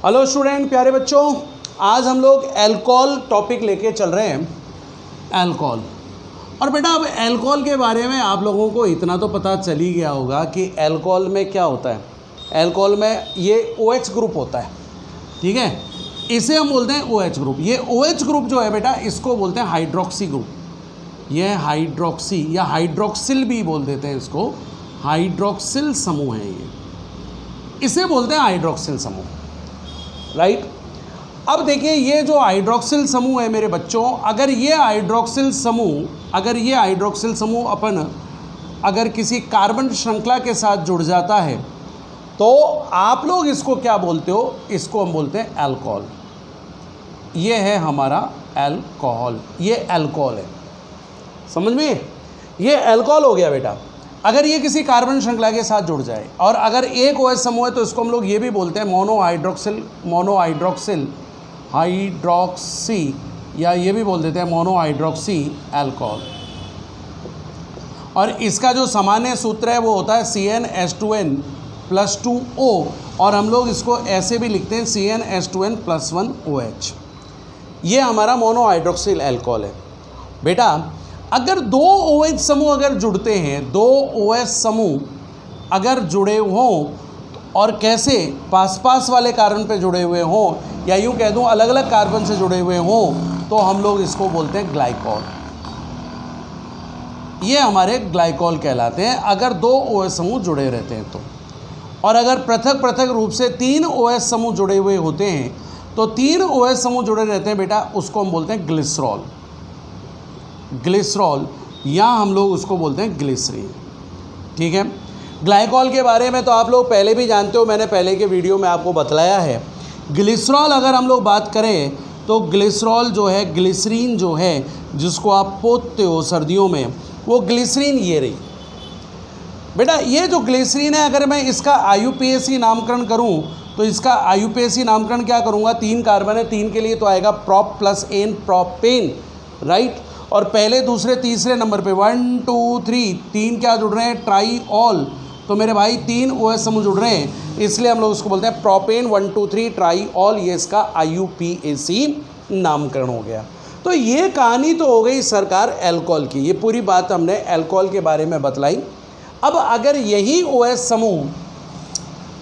Hello student, प्यारे बच्चों, आज हम लोग अल्कोहल टॉपिक लेके चल रहे हैं। अल्कोहल। और बेटा अब अल्कोहल के बारे में आप लोगों को इतना तो पता चल ही गया होगा कि अल्कोहल में क्या होता है। अल्कोहल में ये OH ग्रुप होता है, ठीक है। इसे हम बोलते हैं OH ग्रुप। ये OH ग्रुप जो है बेटा, इसको बोलते हैं हाइड्रोक्सी ग्रुप। ये हाइड्रोक्सी या हाइड्रोक्सिल भी बोल देते हैं इसको, हाइड्रोक्सिल समूह है ये, इसे बोलते हैं हाइड्रोक्सिल समूह, राइट। अब देखिए ये जो हाइड्रोक्सिल समूह है मेरे बच्चों, अगर ये हाइड्रोक्सिल समूह अपन अगर किसी कार्बन श्रृंखला के साथ जुड़ जाता है तो आप लोग इसको क्या बोलते हो? इसको हम बोलते हैं अल्कोहल। ये है हमारा अल्कोहल, ये अल्कोहल है, समझ में? ये अल्कोहल हो गया बेटा। अगर ये किसी कार्बन श्रृंखला के साथ जुड़ जाए और अगर एक OH समूह है तो इसको हम लोग ये भी बोलते हैं मोनोहाइड्रोक्सी, या ये भी बोल देते हैं मोनोहाइड्रोक्सी अल्कोहल। और इसका जो सामान्य सूत्र है वो होता है CnH2n+2O, और हम लोग इसको ऐसे भी लिखते हैं CnH2n+1OH। ये हमारा मोनोहाइड्रोक्सिल अल्कोहल है बेटा। अगर दो OH समूह अगर जुड़ते हैं, दो OH समूह अगर जुड़े हों, और कैसे पास वाले कार्बन पे जुड़े हुए हों, या यूँ कह दूँ अलग अलग कार्बन से जुड़े हुए हों, तो हम लोग इसको बोलते हैं ग्लाइकॉल। ये हमारे ग्लाइकॉल कहलाते हैं अगर दो OH समूह जुड़े रहते हैं तो। और अगर पृथक रूप से 3 OH समूह जुड़े हुए होते हैं तो 3 OH समूह जुड़े रहते हैं बेटा, उसको हम बोलते हैं ग्लिसरॉल, या हम लोग उसको बोलते हैं ग्लिसरीन, ठीक है। ग्लाइकॉल के बारे में तो आप लोग पहले भी जानते हो, मैंने पहले के वीडियो में आपको बतलाया है। ग्लिसरॉल अगर हम लोग बात करें तो ग्लिसरॉल जो है, ग्लिसरीन जो है जिसको आप पोतते हो सर्दियों में, वो ग्लिसरीन ये रही बेटा। ये जो ग्लिसरीन है, अगर मैं इसका IUPAC नामकरण करूं तो इसका IUPAC नामकरण क्या करूंगा? 3 कार्बन है, 3 के लिए तो आएगा prop plus ane, propane, right. और पहले दूसरे तीसरे नंबर पे 1 2 3 3 क्या जुड़ रहे हैं? ट्राईऑल। तो मेरे भाई 3 OH समूह जुड़ रहे हैं, इसलिए हम लोग उसको बोलते हैं प्रोपेन 1 2 3 ट्राईऑल। ये इसका IUPAC नामकरण हो गया। तो ये कहानी तो हो गई सरकार अल्कोहल की। ये पूरी बात हमने अल्कोहल के बारे में बतलाई। अब अगर यही OH समूह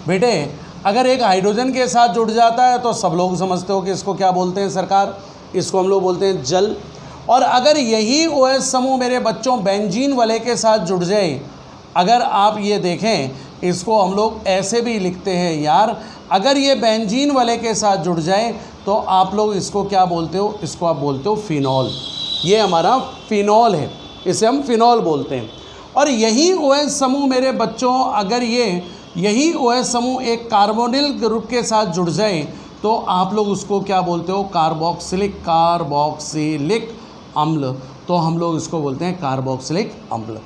बेटे अगर एक हाइड्रोजन के साथ जुड़ जाता है तो सब लोग समझते हो कि इसको क्या बोलते हैं सरकार? इसको हम लोग बोलते हैं जल। और अगर यही OH समूह मेरे बच्चों बेंजीन वाले के साथ जुड़ जाए, अगर आप ये देखें, इसको हम लोग ऐसे भी लिखते हैं यार, अगर ये बेंजीन वाले के साथ जुड़ जाए तो आप लोग इसको क्या बोलते हो? इसको आप बोलते हो फिनॉल। ये हमारा फिनॉल है, इसे हम फिनॉल बोलते हैं। और यही OH समूह मेरे बच्चों अगर यही OH समूह एक कार्बोनिल ग्रुप के साथ जुड़ जाए तो आप लोग उसको क्या बोलते हो? कार्बोक्सिलिक अम्ल। तो हम लोग इसको बोलते हैं कार्बोक्सिलिक अम्ल,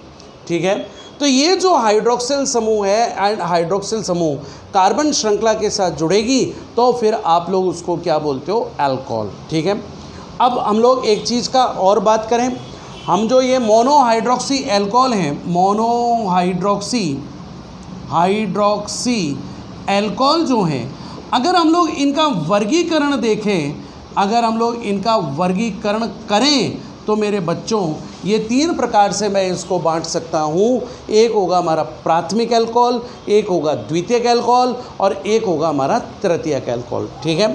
ठीक है। तो ये जो हाइड्रोक्सिल समूह है, हाइड्रोक्सिल समूह कार्बन श्रृंखला के साथ जुड़ेगी तो फिर आप लोग उसको क्या बोलते हो? अल्कोहल, ठीक है। अब हम लोग एक चीज़ का और बात करें, हम जो ये मोनोहाइड्रोक्सी अल्कोहल हैं, मोनोहाइड्रोक्सी अल्कोहल जो हैं, अगर हम लोग इनका वर्गीकरण देखें, अगर हम लोग इनका वर्गीकरण करें तो मेरे बच्चों ये 3 प्रकार से मैं इसको बांट सकता हूँ। एक होगा हमारा प्राथमिक अल्कोहल, एक होगा द्वितीयक अल्कोहल, और एक होगा हमारा तृतीयक अल्कोहल, ठीक है।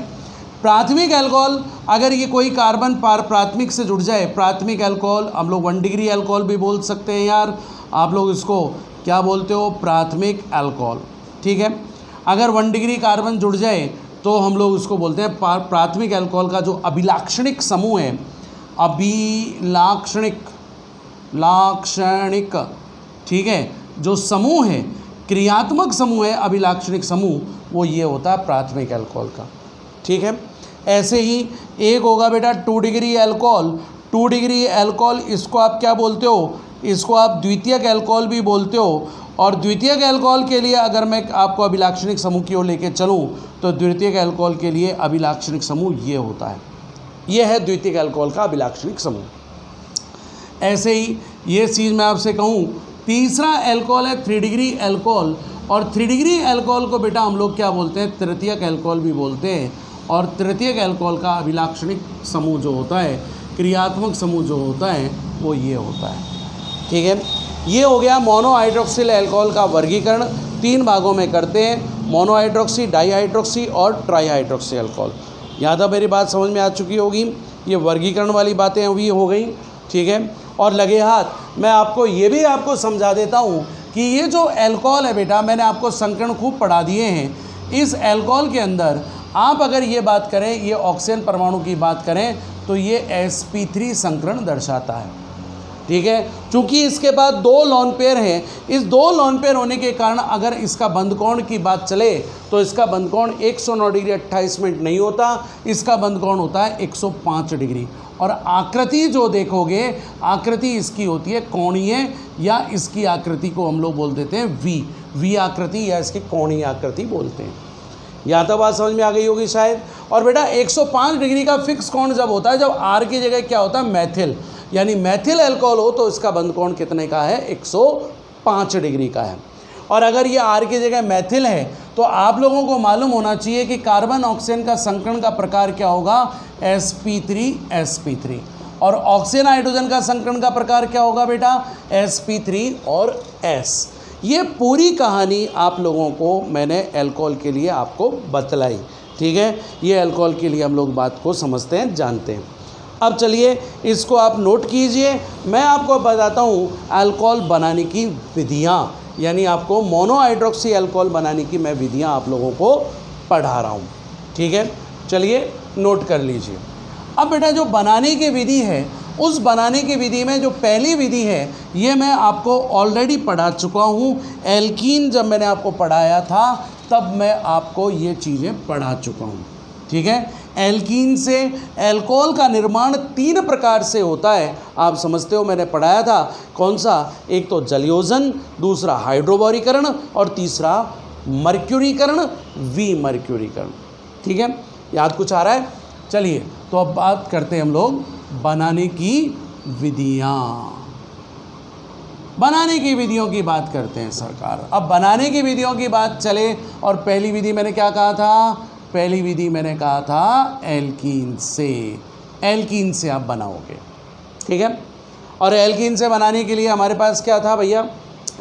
प्राथमिक अल्कोहल, अगर ये कोई कार्बन प्राथमिक से जुड़ जाए, प्राथमिक अल्कोहल हम लोग 1 डिग्री अल्कोहल भी बोल सकते हैं यार। आप लोग इसको क्या बोलते हो? प्राथमिक अल्कोहल, ठीक है। अगर 1 डिग्री कार्बन जुड़ जाए तो हम लोग उसको बोलते हैं प्राथमिक अल्कोहल का जो अभिलाक्षणिक समूह है, लाक्षणिक, ठीक है, जो समूह है, क्रियात्मक समूह है, अभिलाक्षणिक समूह, वो ये होता है प्राथमिक अल्कोहल का, ठीक है। ऐसे ही एक होगा बेटा 2 डिग्री अल्कोहल। 2 डिग्री अल्कोहल, इसको आप क्या बोलते हो? इसको आप द्वितीयक अल्कोहल भी बोलते हो। और द्वितीयक अल्कोहल के लिए अगर मैं आपको अभिलाक्षणिक समूह की ओर लेके चलूँ तो द्वितीयक अल्कोहल के लिए अभिलाक्षणिक समूह ये होता है, ये है द्वितीयक अल्कोहल का अभिलाक्षणिक समूह। ऐसे ही ये चीज़ मैं आपसे कहूँ तीसरा एल्कोहल है 3 डिग्री एल्कोहल, और 3 डिग्री एल्कोहल को बेटा हम लोग क्या बोलते हैं, तृतीयक एल्कोहल भी बोलते हैं। और तृतीयक एल्कोहल का अभिलाक्षणिक समूह जो होता है, क्रियात्मक समूह जो होता है, वो ये होता है। ठीक है, ये हो गया मोनोहाइड्रोक्सिल एल्कोहल का वर्गीकरण। 3 भागों में करते हैं, मोनोहाइड्रोक्सी, डाईहाइड्रोक्सी और ट्राईहाइड्रोक्सी एल्कोहल। यहाँ तक मेरी बात समझ में आ चुकी होगी। ये वर्गीकरण वाली बातें अभी हो गई। ठीक है, और लगे हाथ मैं आपको ये भी आपको समझा देता हूँ कि ये जो एल्कोहल है बेटा, मैंने आपको संकरण खूब पढ़ा दिए हैं। इस एल्कोहल के अंदर आप अगर ये बात करें, ये ऑक्सीजन परमाणु की बात करें, तो ये sp3 संकरण दर्शाता है। ठीक है, चूंकि इसके बाद 2 लोन पेयर हैं, इस 2 लोन पेयर होने के कारण अगर इसका बंध कोण की बात चले तो इसका बंध कोण 109 डिग्री 28 मिनट नहीं होता, इसका बंध कोण होता है 105 डिग्री। और आकृति जो देखोगे, आकृति इसकी होती है कोणीय, या इसकी आकृति को हम लोग बोल देते हैं वी आकृति, या इसकी कोणीय आकृति बोलते हैं। यहाँ तक बात समझ में आ गई होगी शायद। और बेटा 105 डिग्री का फिक्स कोण जब होता है, जब आर की जगह क्या होता है, मैथिल, यानी मैथिल एल्कोहल हो तो इसका बंध कोण कितने का है, 105 डिग्री का है। और अगर ये आर की जगह मैथिल है तो आप लोगों को मालूम होना चाहिए कि कार्बन ऑक्सीजन का संकरण का प्रकार क्या होगा, sp3 और ऑक्सीजन हाइड्रोजन का संकरण का प्रकार क्या होगा बेटा, sp3 और s। ये पूरी कहानी आप लोगों को मैंने अल्कोहल के लिए आपको बतलाई। ठीक है, ये अल्कोहल के लिए हम लोग बात को समझते हैं, जानते हैं। अब चलिए इसको आप नोट कीजिए। मैं आपको बताता हूँ अल्कोहल बनाने की विधियाँ, यानी आपको मोनोहाइड्रोक्सी अल्कोहल बनाने की मैं विधियाँ आप लोगों को पढ़ा रहा हूँ। ठीक है, चलिए नोट कर लीजिए। अब बेटा जो बनाने की विधि है, उस बनाने की विधि में जो पहली विधि है, ये मैं आपको ऑलरेडी पढ़ा चुका हूँ। एल्कीन जब मैंने आपको पढ़ाया था तब मैं आपको ये चीज़ें पढ़ा चुका हूँ। ठीक है, एल्कीन से अल्कोहल का निर्माण 3 प्रकार से होता है, आप समझते हो, मैंने पढ़ाया था। कौन सा, एक तो जलयोजन, दूसरा हाइड्रोबोरीकरण और तीसरा मर्क्यूरीकरण, विमर्क्यूरीकरण। ठीक है, याद कुछ आ रहा है? चलिए तो अब बात करते हैं हम लोग बनाने की विधियाँ। बनाने की विधियों की बात करते हैं सरकार। अब बनाने की विधियों की बात चले, और पहली विधि मैंने क्या कहा था, पहली विधि मैंने कहा था एल्कीन से। एल्कीन से आप बनाओगे। ठीक है, और एल्कीन से बनाने के लिए हमारे पास क्या था भैया,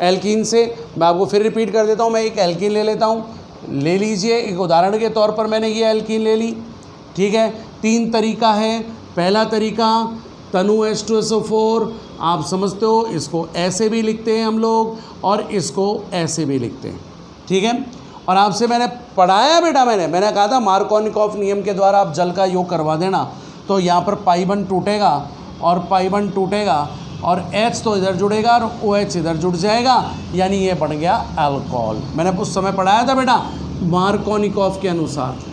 एल्कीन से मैं आपको फिर रिपीट कर देता हूँ। मैं एक एल्कीन ले लेता हूँ, ले लीजिए, एक उदाहरण के तौर पर मैंने ये एल्कीन ले ली। ठीक है, 3 तरीका है। पहला तरीका तनु H2SO4, आप समझते हो, इसको ऐसे भी लिखते हैं हम लोग और इसको ऐसे भी लिखते हैं। ठीक है, और आपसे मैंने पढ़ाया बेटा, मैंने कहा था मार्कोनिकॉफ नियम के द्वारा आप जल का योग करवा देना। तो यहाँ पर पाई1 टूटेगा और पाई1 टूटेगा और H तो इधर जुड़ेगा और OH इधर जुड़ जाएगा, यानी ये बन गया अल्कोहल। मैंने उस समय पढ़ाया था बेटा मार्कोनिकॉफ के अनुसार।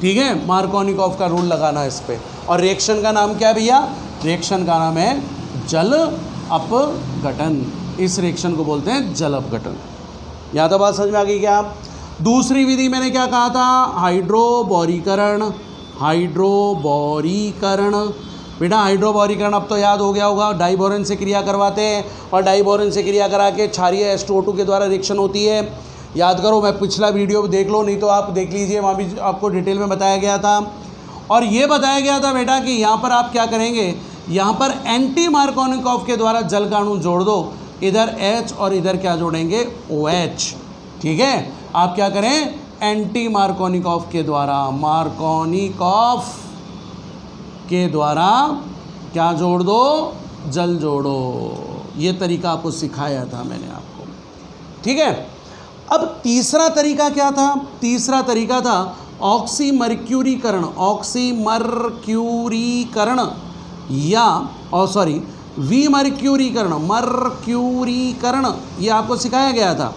ठीक है, मार्कोनिकॉफ का रूल लगाना इस पर। और रिएक्शन का नाम क्या है भैया, रिएक्शन का नाम है जल अपघटन। इस रिएक्शन को बोलते हैं जल अपघटन। यहाँ तो बात समझ में आ गई क्या? दूसरी विधि मैंने क्या कहा था, हाइड्रोबोरीकरण। हाइड्रोबोरीकरण बेटा, हाइड्रोबोरीकरण अब तो याद हो गया होगा, डाइबोरेन से क्रिया करवाते हैं और डाइबोरेन से क्रिया करा के क्षारीय H2O2 के द्वारा रिएक्शन होती है। याद करो, मैं पिछला वीडियो देख लो, नहीं तो आप देख लीजिए, वहाँ भी आपको डिटेल में बताया गया था। और ये बताया गया था बेटा कि यहाँ पर आप क्या करेंगे, यहाँ पर एंटी मार्कोनिकॉफ के द्वारा जल का अणु जोड़ दो, इधर H और इधर क्या जोड़ेंगे, OH। ठीक है, आप क्या करें, एंटी मार्कोनिकॉफ के द्वारा, मार्कोनिकॉफ के द्वारा क्या जोड़ दो, जल जोड़ो। ये तरीका आपको सिखाया था मैंने आपको। ठीक है, अब तीसरा तरीका क्या था, तीसरा तरीका था ऑक्सीमर्क्यूरीकरण। ऑक्सीमर्क्यूरीकरण या विमर्क्यूरीकरण, मर्क्यूरीकरण, ये आपको सिखाया गया था।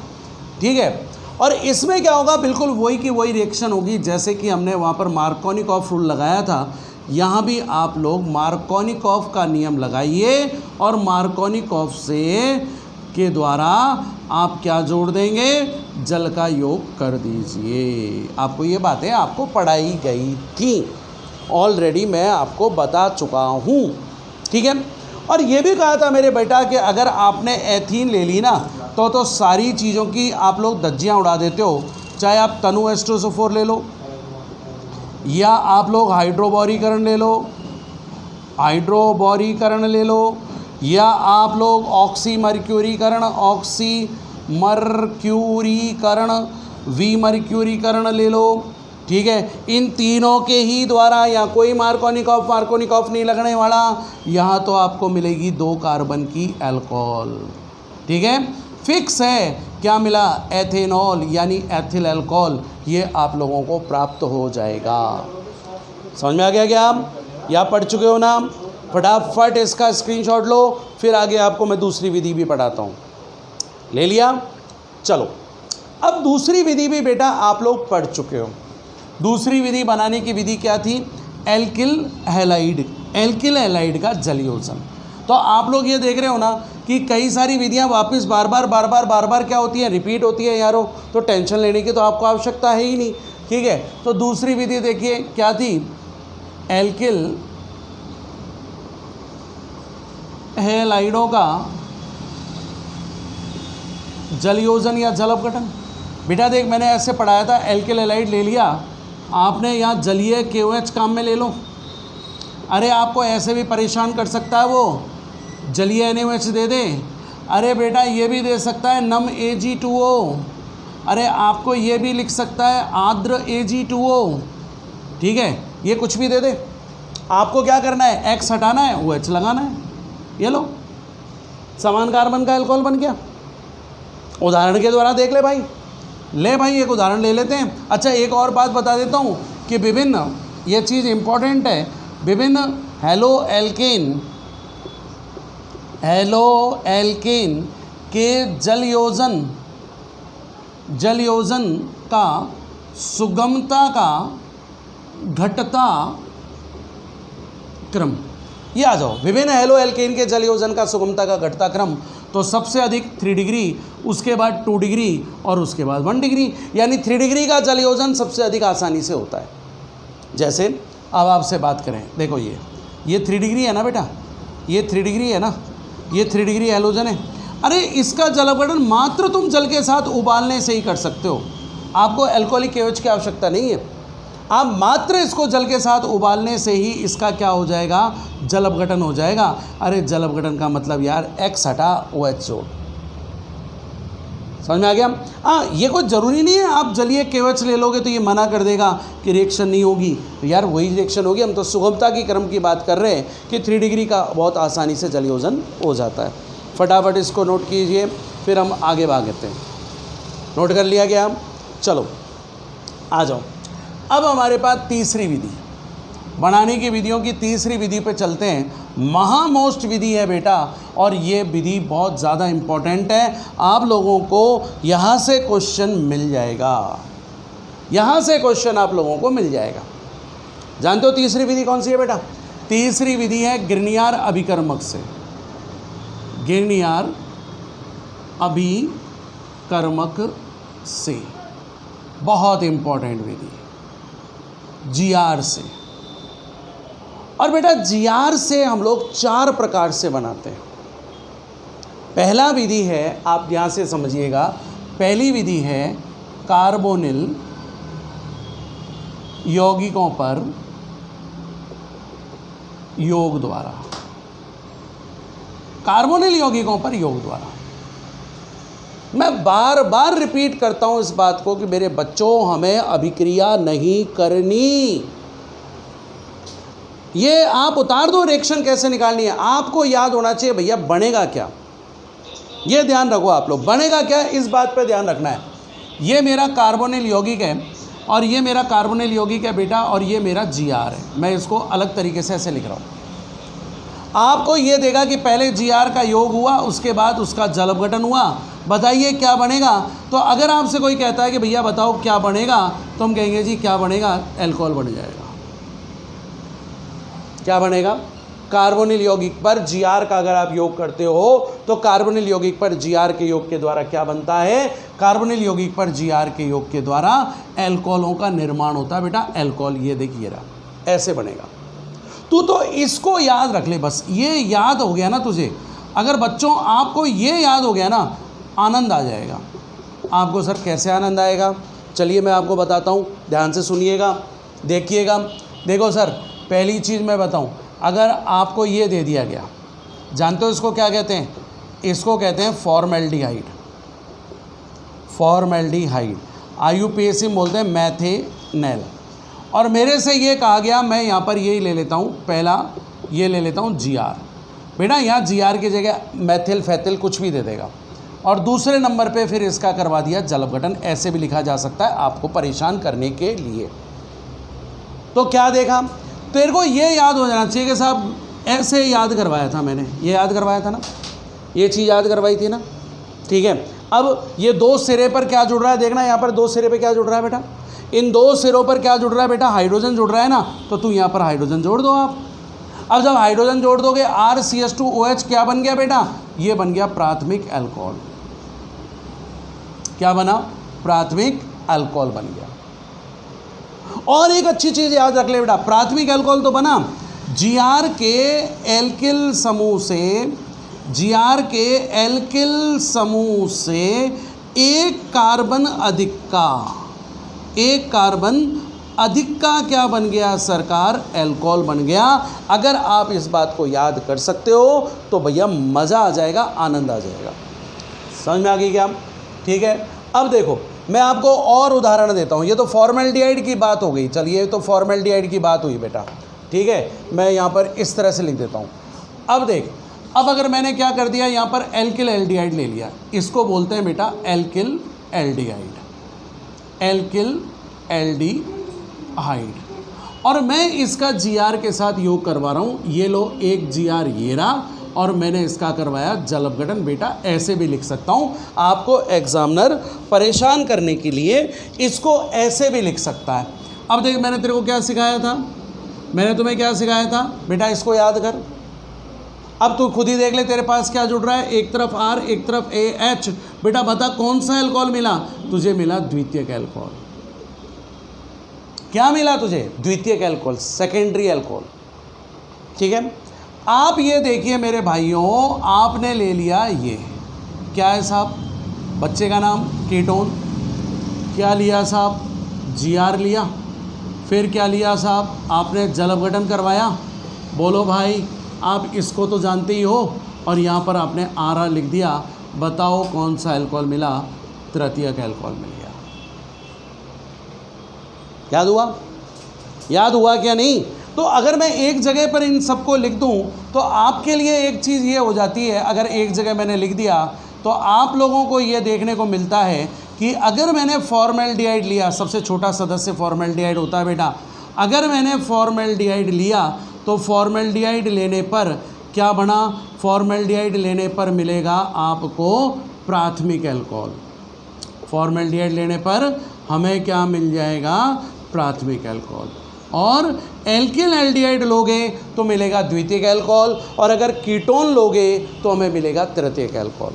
ठीक है, और इसमें क्या होगा, बिल्कुल वही की वही रिएक्शन होगी जैसे कि हमने वहाँ पर मार्कोनिकॉफ रूल लगाया था। यहाँ भी आप लोग मार्कोनिकॉफ का नियम लगाइए और मार्कोनिकॉफ से के द्वारा आप क्या जोड़ देंगे, जल का योग कर दीजिए। आपको ये बातें आपको पढ़ाई गई थी, ऑलरेडी मैं आपको बता चुका हूँ। ठीक है, और ये भी कहा था मेरे बेटा कि अगर आपने एथीन ले ली ना तो सारी चीज़ों की आप लोग धज्जियाँ उड़ा देते हो। चाहे आप तनु H2SO4 ले लो, या आप लोग हाइड्रोबोरीकरण ले लो, या आप लोग ऑक्सीमर्क्यूरीकरण विमर्क्यूरीकरण ले लो। ठीक है, इन तीनों के ही द्वारा, या कोई मार्कोनिकॉफ नहीं लगने वाला, यहाँ तो आपको मिलेगी 2 कार्बन की अल्कोहल। ठीक है, फिक्स है। क्या मिला? एथेनॉल यानी एथिल अल्कोहल, ये आप लोगों को प्राप्त हो जाएगा। समझ में आ गया क्या? आप या पढ़ चुके हो ना? फटाफट इसका स्क्रीनशॉट लो, फिर आगे आपको मैं दूसरी विधि भी पढ़ाता हूँ। ले लिया? चलो, अब दूसरी विधि भी बेटा आप लोग पढ़ चुके हो। दूसरी विधि बनाने की विधि क्या थी? एल्किल हैलाइड का जलयोजन। तो आप लोग ये देख रहे हो ना कि कई सारी विधियां वापस बार बार क्या होती है? रिपीट होती है यारो। तो टेंशन लेने की तो आपको आवश्यकता है ही नहीं। ठीक है, तो दूसरी विधि देखिए क्या थी? एल्किल हैलाइडों का जलयोजन या जल अपघटन। बेटा देख, मैंने ऐसे पढ़ाया था, एल्किल हैलाइड ले लिया आपने, यहाँ जलीय KOH काम में ले लो। अरे आपको ऐसे भी परेशान कर सकता है वो, जलीय NaOH दे दे। अरे बेटा ये भी दे सकता है नम Ag2O। अरे आपको ये भी लिख सकता है आर्द्र Ag2O। ठीक है, ये कुछ भी दे दे। आपको क्या करना है? X हटाना है, OH लगाना है। ये लो, समान कार्बन का अल्कोहल बन गया। उदाहरण के द्वारा देख ले भाई, एक उदाहरण ले लेते हैं। अच्छा, एक और बात बता देता हूँ कि विभिन्न, ये चीज़ इम्पॉर्टेंट है, विभिन्न हेलो एल्केन के जलयोजन का सुगमता का घटता क्रम। ये आ जाओ, विभिन्न हेलो एल्केन के जलयोजन का सुगमता का घटता क्रम। तो सबसे अधिक 3 डिग्री, उसके बाद 2 डिग्री और उसके बाद 1 डिग्री, यानी 3 डिग्री का जलयोजन सबसे अधिक आसानी से होता है। जैसे अब आपसे बात करें, देखो ये 3 डिग्री है ना बेटा, ये 3 डिग्री है ना, ये 3 डिग्री हैलोजन है। अरे इसका जल अपघटन मात्र तुम जल के साथ उबालने से ही कर सकते हो। आपको अल्कोहलिक KOH की आवश्यकता नहीं है। आप मात्र इसको जल के साथ उबालने से ही इसका क्या हो जाएगा? जल अपघटन हो जाएगा। अरे जल अपघटन का मतलब यार X हटा OH जोड़। समझ में आ गया? हाँ, ये कोई ज़रूरी नहीं है आप जलीय KOH ले लोगे तो ये मना कर देगा कि रिएक्शन नहीं होगी। तो यार वही रिएक्शन होगी। हम तो सुगमता की क्रम की बात कर रहे हैं कि 3 डिग्री का बहुत आसानी से जलयोजन हो जाता है। फटाफट इसको नोट कीजिए, फिर हम आगे भागते हैं। नोट कर लिया क्या? चलो आ जाओ। अब हमारे पास तीसरी विधि, बनाने की विधियों की तीसरी विधि पे चलते हैं। महामोस्ट विधि है बेटा, और ये विधि बहुत ज़्यादा इम्पोर्टेंट है। आप लोगों को यहाँ से क्वेश्चन मिल जाएगा, यहाँ से क्वेश्चन आप लोगों को मिल जाएगा। जानते हो तीसरी विधि कौन सी है बेटा? तीसरी विधि है ग्रिग्नियर अभिकर्मक से। ग्रिग्नियर अभिकर्मक से, बहुत इम्पोर्टेंट विधि, GR से। और बेटा GR से हम लोग 4 प्रकार से बनाते हैं। पहला विधि है, आप यहाँ से समझिएगा, पहली विधि है कार्बोनिल यौगिकों पर योग द्वारा। कार्बोनिल यौगिकों पर योग द्वारा। मैं बार बार रिपीट करता हूं इस बात को कि मेरे बच्चों, हमें अभिक्रिया नहीं करनी। ये आप उतार दो, रिएक्शन कैसे निकालनी है आपको याद होना चाहिए। भैया बनेगा क्या, ये ध्यान रखो आप लोग, बनेगा क्या इस बात पे ध्यान रखना है। ये मेरा कार्बोनिल यौगिक है और ये मेरा कार्बोनिल यौगिक है बेटा, और ये मेरा GR है। मैं इसको अलग तरीके से ऐसे लिख रहा हूँ। आपको ये देगा कि पहले GR का योग हुआ, उसके बाद उसका जल अपघटन हुआ। बताइए क्या बनेगा? तो अगर आपसे कोई कहता है कि भैया बताओ क्या बनेगा, तो हम कहेंगे जी क्या बनेगा? अल्कोहल बन जाएगा। क्या बनेगा? कार्बोनिल यौगिक पर GR का अगर आप योग करते हो तो कार्बोनिल यौगिक पर GR के योग के द्वारा क्या बनता है? कार्बोनिल यौगिक पर GR के योग के द्वारा अल्कोहलों का निर्माण होता है बेटा, अल्कोहल। ये देखिए रहा, ऐसे बनेगा। तू तो इसको याद रख ले बस, ये याद हो गया ना तुझे। अगर बच्चों आपको ये याद हो गया ना, आनंद आ जाएगा आपको। सर कैसे आनंद आएगा, चलिए मैं आपको बताता हूँ, ध्यान से सुनिएगा, देखिएगा। देखो सर, पहली चीज़ मैं बताऊँ, अगर आपको ये दे दिया गया, जानते हो इसको क्या कहते हैं? इसको कहते हैं फॉर्मेल्डिहाइड। फॉर्मेल्डिहाइड IUPAC बोलते हैं मैथेनल। और मेरे से ये कहा गया, मैं यहाँ पर यही ले लेता हूँ, पहला ये ले लेता हूँ GR। बेटा यहाँ GR की जगह मैथिल फैथिल कुछ भी दे देगा। और दूसरे नंबर पे फिर इसका करवा दिया जल अपघटन, ऐसे भी लिखा जा सकता है आपको परेशान करने के लिए। तो क्या देखा, तेरे को ये याद हो जाना चाहिए कि साहब ऐसे याद करवाया था मैंने, ये याद करवाया था ना, ये चीज़ याद करवाई थी ना, ठीक है। अब ये दो सिरे पर क्या जुड़ रहा है, देखना यहाँ पर दो सिरे पे क्या जुड़ रहा है बेटा, इन दो सिरों पर क्या जुड़ रहा है बेटा, हाइड्रोजन जुड़ रहा है ना, तो तू यहाँ पर हाइड्रोजन जोड़ दो आप। अब जब हाइड्रोजन जोड़ दोगे RCH2OH क्या बन गया बेटा, ये बन गया प्राथमिक अल्कोहल। क्या बना, प्राथमिक अल्कोहल बन गया। और एक अच्छी चीज याद रख ले बेटा, प्राथमिक अल्कोहल तो बना, GR के एल्किल समूह से, GR के एल्किल समूह से एक कार्बन अधिक का, एक कार्बन अधिक का क्या बन गया सरकार, अल्कोहल बन गया। अगर आप इस बात को याद कर सकते हो तो भैया मज़ा आ जाएगा, आनंद आ जाएगा। समझ में आ गई क्या? ठीक है। अब देखो मैं आपको और उदाहरण देता हूँ। ये तो फॉर्मेल्डिहाइड की बात हो गई, चलिए तो फॉर्मेल्डिहाइड की बात हुई बेटा, ठीक है। मैं यहाँ पर इस तरह से लिख देता हूँ। अब देख, अब अगर मैंने क्या कर दिया, यहाँ पर एल्किल एल्डिहाइड ले लिया, इसको बोलते हैं बेटा एल्किल एल्डिहाइड, एल्किल एल्डिहाइड। और मैं इसका GR के साथ योग करवा रहा हूँ। ये लो एक GR ये रहा, और मैंने इसका करवाया जल अपघटन। बेटा ऐसे भी लिख सकता हूँ, आपको एग्जामिनर परेशान करने के लिए इसको ऐसे भी लिख सकता है। अब देख मैंने तेरे को क्या सिखाया था, मैंने तुम्हें क्या सिखाया था बेटा, इसको याद कर। अब तू खुद ही देख ले तेरे पास क्या जुड़ रहा है, एक तरफ R एक तरफ AH। बेटा बता कौन सा अल्कोहल मिला तुझे, मिला द्वितीयक अल्कोहल। क्या मिला तुझे, द्वितीयक अल्कोहल, सेकेंडरी अल्कोहल, ठीक है। आप ये देखिए मेरे भाइयों, आपने ले लिया ये क्या है साहब, बच्चे का नाम कीटोन, क्या लिया साहब, GR लिया, फिर क्या लिया साहब, आपने जल अपघटन करवाया। बोलो भाई, आप इसको तो जानते ही हो, और यहाँ पर आपने RR लिख दिया। बताओ कौन सा अल्कोहल मिला, तृतीयक अल्कोहल मिल गया। याद हुआ, याद हुआ क्या नहीं? तो अगर मैं एक जगह पर इन सबको लिख दूं तो आपके लिए एक चीज़ ये हो जाती है, अगर एक जगह मैंने लिख दिया तो आप लोगों को ये देखने को मिलता है कि अगर मैंने फॉर्मेल्डिहाइड लिया, सबसे छोटा सदस्य फॉर्मेल्डिहाइड होता है बेटा, अगर मैंने फॉर्मेल्डिहाइड लिया तो फॉर्मेल्डिहाइड लेने पर क्या बना, फॉर्मेल्डिहाइड लेने पर मिलेगा आपको प्राथमिक अल्कोहल। फॉर्मेल्डिहाइड लेने पर हमें क्या मिल जाएगा, प्राथमिक अल्कोहल। और एल्किल एल्डिहाइड लोगे तो मिलेगा द्वितीयक अल्कोहल, और अगर कीटोन लोगे तो हमें मिलेगा तृतीयक अल्कोहल।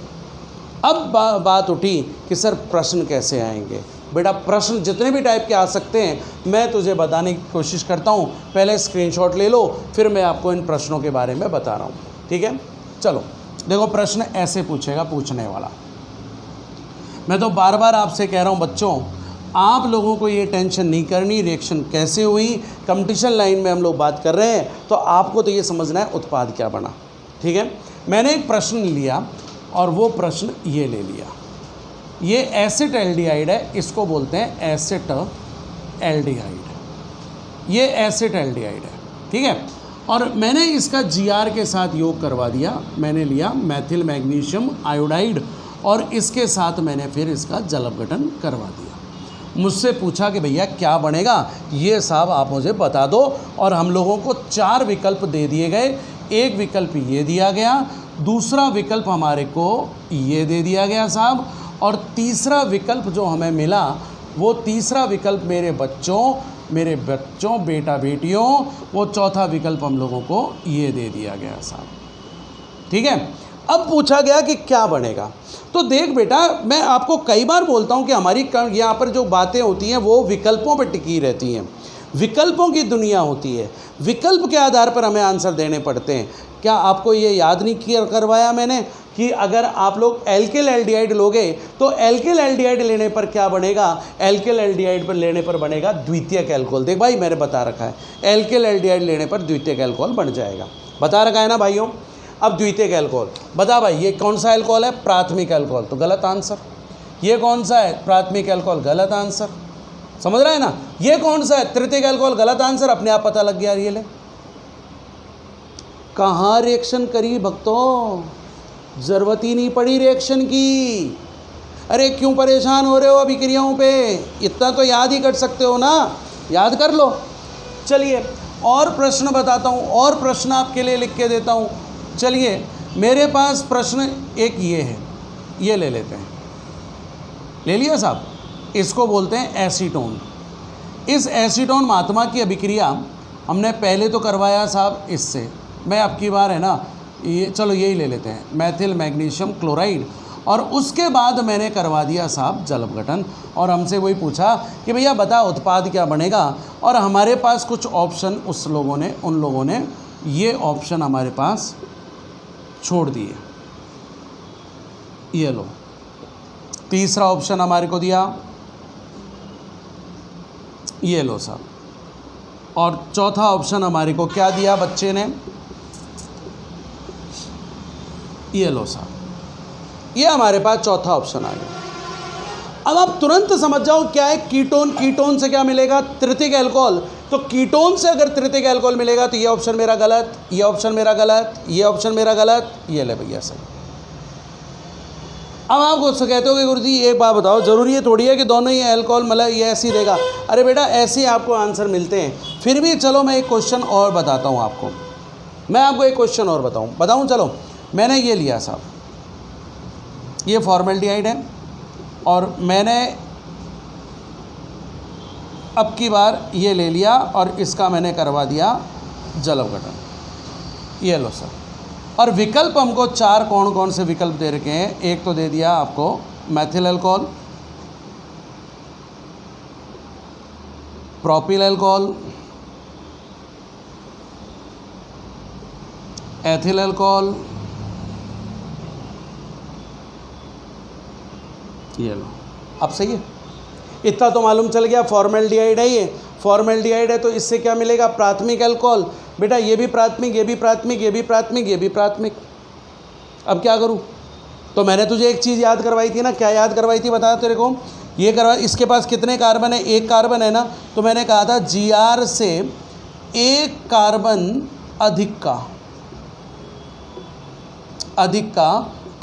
अब बात उठी कि सर प्रश्न कैसे आएंगे। बेटा प्रश्न जितने भी टाइप के आ सकते हैं मैं तुझे बताने की कोशिश करता हूँ। पहले स्क्रीनशॉट ले लो, फिर मैं आपको इन प्रश्नों के बारे में बता रहा हूँ, ठीक है। चलो देखो, प्रश्न ऐसे पूछेगा पूछने वाला। मैं तो बार बार आपसे कह रहा हूँ बच्चों, आप लोगों को ये टेंशन नहीं करनी रिएक्शन कैसे हुई। कंपटीशन लाइन में हम लोग बात कर रहे हैं, तो आपको तो ये समझना है उत्पाद क्या बना, ठीक है। मैंने एक प्रश्न लिया और वो प्रश्न ये ले लिया, ये एसिड एल्डिहाइड है, इसको बोलते हैं एसिड एल्डिहाइड, ये एसिड एल्डिहाइड है, ठीक है। और मैंने इसका GR के साथ योग करवा दिया। मैंने लिया मैथिल मैग्नीशियम आयोडाइड और इसके साथ मैंने फिर इसका जल अपघटन करवा दिया। मुझसे पूछा कि भैया क्या बनेगा, ये साहब आप मुझे बता दो। और हम लोगों को 4 विकल्प दे दिए गए। एक विकल्प ये दिया गया, दूसरा विकल्प हमारे को ये दे दिया गया साहब, और तीसरा विकल्प जो हमें मिला, वो तीसरा विकल्प मेरे बच्चों बेटा बेटियों, वो चौथा विकल्प हम लोगों को ये दे दिया गया साहब, ठीक है। अब पूछा गया कि क्या बनेगा। तो देख बेटा, मैं आपको कई बार बोलता हूँ कि हमारी यहाँ पर जो बातें होती हैं वो विकल्पों पर टिकी रहती हैं। विकल्पों की दुनिया होती है, विकल्प के आधार पर हमें आंसर देने पड़ते हैं। क्या आपको ये याद नहीं किया करवाया मैंने कि अगर आप लोग एल्किल एल्डिहाइड लोगे तो एल्किल एल्डिहाइड लेने पर क्या बनेगा, एल्किल एल्डिहाइड पर लेने पर बनेगा द्वितीयक एल्कोहल। देख भाई मैंने बता रखा है, एल्किल एल्डिहाइड लेने पर द्वितीयक एल्कोहल बन जाएगा, बता रखा है ना भाइयों। अब द्वितीयक एल्कोहल बता भाई, ये कौन सा एल्कोहल है, प्राथमिक एल्कोहल, तो गलत आंसर। ये कौन सा है, प्राथमिक एल्कोहल, गलत आंसर। समझ रहा है ना। ये कौन सा है, तृतीयक एल्कोहल, गलत आंसर। अपने आप पता लग गया। ये ले, कहाँ रिएक्शन करी भक्तों, ज़रूरत ही नहीं पड़ी रिएक्शन की। अरे क्यों परेशान हो रहे हो अभिक्रियाओं पे, इतना तो याद ही कर सकते हो ना, याद कर लो। चलिए और प्रश्न बताता हूँ, और प्रश्न आपके लिए लिख के देता हूँ। चलिए मेरे पास प्रश्न एक ये है, ये ले लेते हैं। ले लिया साहब, इसको बोलते हैं एसीटोन। इस एसीटोन महात्मा की अभिक्रिया हमने पहले तो करवाया साहब इससे, मैं अब की बार है ना ये, चलो यही ले लेते हैं, मैथिल मैग्नीशियम क्लोराइड। और उसके बाद मैंने करवा दिया साहब जल अपघटन, और हमसे वही पूछा कि भैया बता उत्पाद क्या बनेगा, और हमारे पास कुछ ऑप्शन उन लोगों ने ये ऑप्शन हमारे पास छोड़ दिए। ये लो, तीसरा ऑप्शन हमारे को दिया, ये लो साहब, और चौथा ऑप्शन हमारे को क्या दिया बच्चे ने, ये लो साहब। ये हमारे पास चौथा ऑप्शन आ गया। अब आप तुरंत समझ जाओ क्या है कीटोन, कीटोन से क्या मिलेगा, तृतीयक एल्कोहल। तो कीटोन से अगर तृतीयक एल्कोहल मिलेगा तो ये ऑप्शन मेरा गलत, ये ऑप्शन मेरा गलत, ये ऑप्शन मेरा गलत, ये ले भैया सही। अब आप उससे कहते हो कि गुरुजी एक बात बताओ, ज़रूरी है थोड़ी है कि दोनों ही अल्कोहल मतलब ये ऐसे ही देगा। अरे बेटा ऐसे ही आपको आंसर मिलते हैं। फिर भी चलो मैं एक क्वेश्चन और बताता हूँ आपको, मैं आपको एक क्वेश्चन और बताऊँ। चलो मैंने ये लिया साहब, ये फॉर्मेल्डिहाइड है, और मैंने अब की बार ये ले लिया और इसका मैंने करवा दिया जल अपघटन। ये लो सर, और विकल्प हमको चार कौन कौन से विकल्प दे रखे हैं। एक तो दे दिया आपको Maithil alcohol, propyl alcohol, ethyl alcohol, ये लो। अब सही है, इतना तो मालूम चल गया। फॉर्मेल्डिहाइड है, ये फॉर्मेल्डिहाइड है तो इससे क्या मिलेगा, प्राथमिक अल्कोहल। बेटा ये भी प्राथमिक, ये भी प्राथमिक, ये भी प्राथमिक, ये भी प्राथमिक। अब क्या करूं, तो मैंने तुझे एक चीज़ याद करवाई थी ना, क्या याद करवाई थी बता तेरे को, ये करवा, इसके पास कितने कार्बन है, एक कार्बन है ना, तो मैंने कहा था Gr से एक कार्बन अधिक का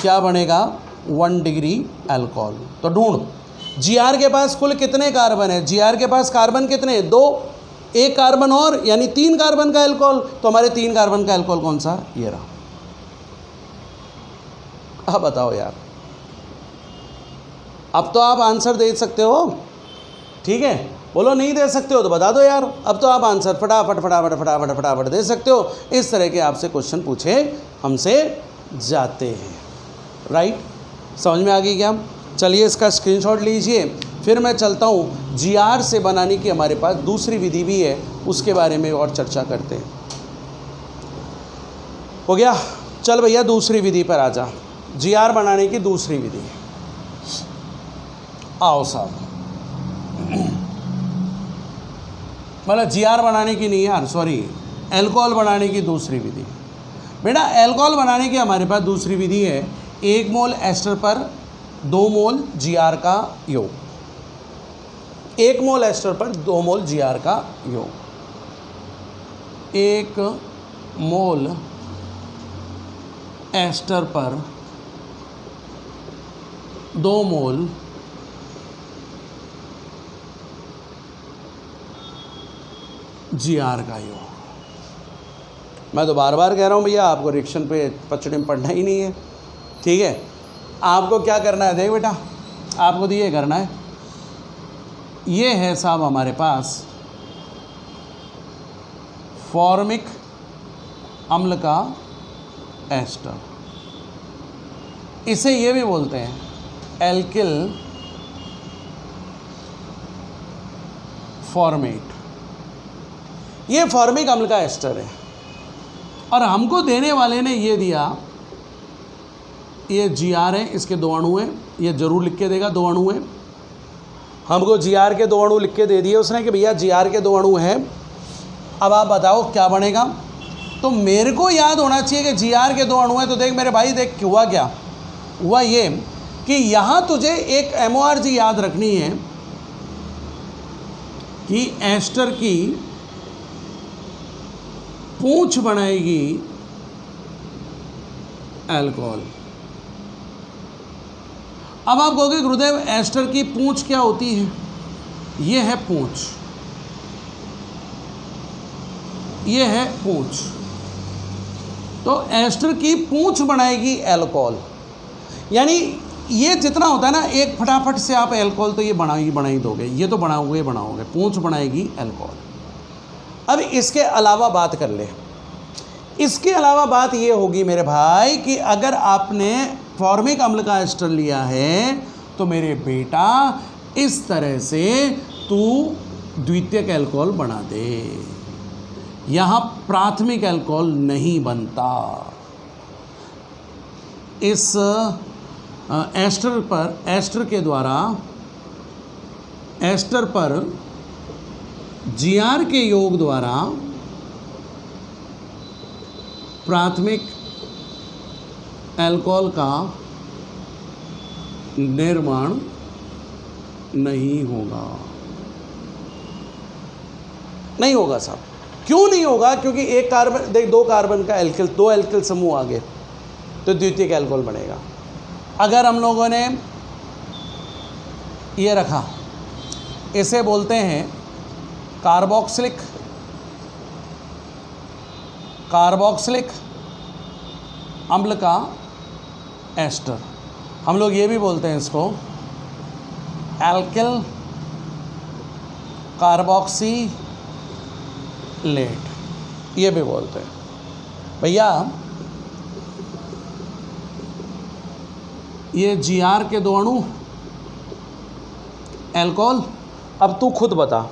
क्या बनेगा, 1 डिग्री अल्कोहल। तो ढूंढ Gr के पास कुल कितने कार्बन है, Gr के पास कार्बन कितने, 2, एक कार्बन और यानी 3 कार्बन का अल्कोहल। तो हमारे 3 कार्बन का अल्कोहल कौन सा, ये रहा। अब बताओ यार, अब तो आप आंसर दे सकते हो, ठीक है। बोलो नहीं दे सकते हो तो बता दो यार, अब तो आप आंसर फटाफट फटाफट फटाफट फटाफट दे सकते हो। इस तरह के आपसे क्वेश्चन पूछे हमसे जाते हैं, राइट। समझ में आ गई क्या। चलिए इसका स्क्रीनशॉट लीजिए, फिर मैं चलता हूँ Gr से बनाने की हमारे पास दूसरी विधि भी है, उसके बारे में और चर्चा करते हैं। हो गया, चल भैया दूसरी विधि पर आ जा, Gr बनाने की दूसरी विधि। आओ साहब, मतलब Gr बनाने की नहीं यार, सॉरी, अल्कोहल बनाने की दूसरी विधि। बेटा अल्कोहल बनाने की हमारे पास दूसरी विधि है, 1 मोल एस्टर पर 2 मोल Gr का योग। 1 मोल एस्टर पर 2 मोल Gr का योग। 1 मोल एस्टर पर 2 मोल Gr का योग। मैं तो बार बार कह रहा हूँ भैया, आपको रिएक्शन पे पचड़ी में पढ़ना ही नहीं है, ठीक है। आपको क्या करना है, देख बेटा, आपको तो ये करना है, ये है साहब हमारे पास फॉर्मिक अम्ल का एस्टर, इसे ये भी बोलते हैं एल्किल फॉर्मेट। ये फॉर्मिक अम्ल का एस्टर है और हमको देने वाले ने ये दिया, ये GR है, इसके 2 अणु हैं, ये ज़रूर लिख के देगा 2 अणु हैं। हमको GR के 2 अणु लिख के दे दिए उसने कि भैया GR के 2 अणु हैं। अब आप बताओ क्या बनेगा। तो मेरे को याद होना चाहिए कि GR के 2 अणु हैं। तो देख मेरे भाई, देख हुआ क्या, हुआ ये कि यहाँ तुझे एक MORG याद रखनी है कि एस्टर की पूंछ बनाएगी अल्कोहल। अब आप कहोगे गुरुदेव एस्टर की पूंछ क्या होती है? ये है पूंछ, ये है पूंछ। तो एस्टर की पूंछ बनाएगी अल्कोहल, यानी ये जितना होता है ना, एक फटाफट से आप अल्कोहल तो ये बना ही दोगे, ये तो बनाओगे, पूंछ बनाएगी अल्कोहल। अब इसके अलावा बात कर ले, इसके अलावा बात ये होगी मेरे भाई कि अगर आपने फॉर्मिक अम्ल का एस्टर लिया है तो मेरे बेटा इस तरह से तू द्वितीयक अल्कोहल बना दे। यहाँ प्राथमिक अल्कोहल नहीं बनता। इस एस्टर पर, एस्टर के द्वारा एस्टर पर GR के योग द्वारा प्राथमिक अल्कोहल का निर्माण नहीं होगा। नहीं होगा साहब। क्यों नहीं होगा? क्योंकि एक कार्बन, देख 2 कार्बन का एल्किल, 2 एल्किल समूह आगे तो द्वितीयक अल्कोहल बनेगा। अगर हम लोगों ने ये रखा, इसे बोलते हैं कार्बोक्सिलिक अम्ल का एस्टर। हम लोग ये भी बोलते हैं इसको एल्किल कार्बोक्सीलेट, ये भी बोलते हैं। भैया ये GR के 2 अणु अल्कोहल। अब तू खुद बता।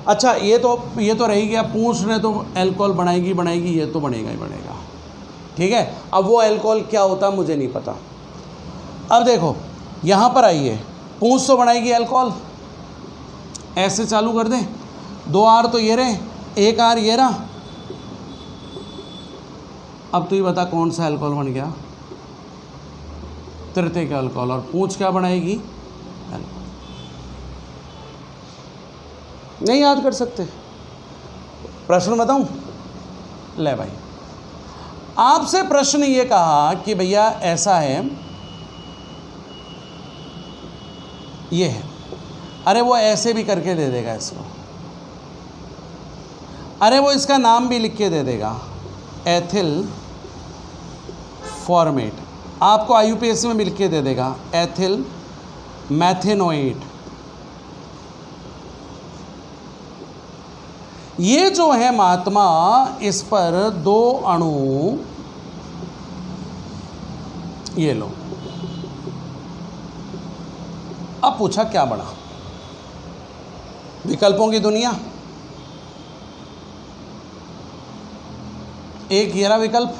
अच्छा ये तो रही गया, पूंछ ने तो अल्कोहल बनाएगी, ये तो बनेगा ही बनेगा, ठीक है। अब वो अल्कोहल क्या होता मुझे नहीं पता। अब देखो यहाँ पर आइए, पूंछ तो बनाएगी अल्कोहल, ऐसे चालू कर दें, 2 R तो ये रहे, 1 R ये रहा। अब तू ही बता कौन सा अल्कोहल बन गया? तृतीयक अल्कोहल। और पूंछ क्या बनाएगी? अल्कोहल। नहीं याद कर सकते? प्रश्न बताऊं? ले भाई, आपसे प्रश्न ये कहा कि भैया ऐसा है, ये है, अरे वो ऐसे भी करके दे देगा इसको, अरे वो इसका नाम भी लिख के दे देगा, एथिल फॉर्मेट। आपको IUPAC में लिख के दे देगा एथिल मैथेनोएट। ये जो है महात्मा, इस पर 2 अणु, ये लो। अब पूछा क्या बना? विकल्पों की दुनिया। एक ये रहा विकल्प,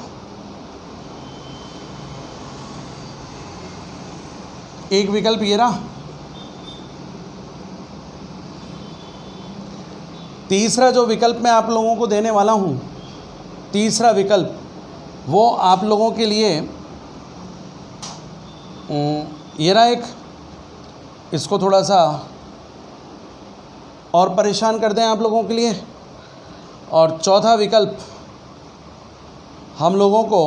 एक विकल्प ये रहा, तीसरा जो विकल्प मैं आप लोगों को देने वाला हूं, तीसरा विकल्प वो आप लोगों के लिए ये रहा एक, इसको थोड़ा सा और परेशान कर दें आप लोगों के लिए। और चौथा विकल्प हम लोगों को,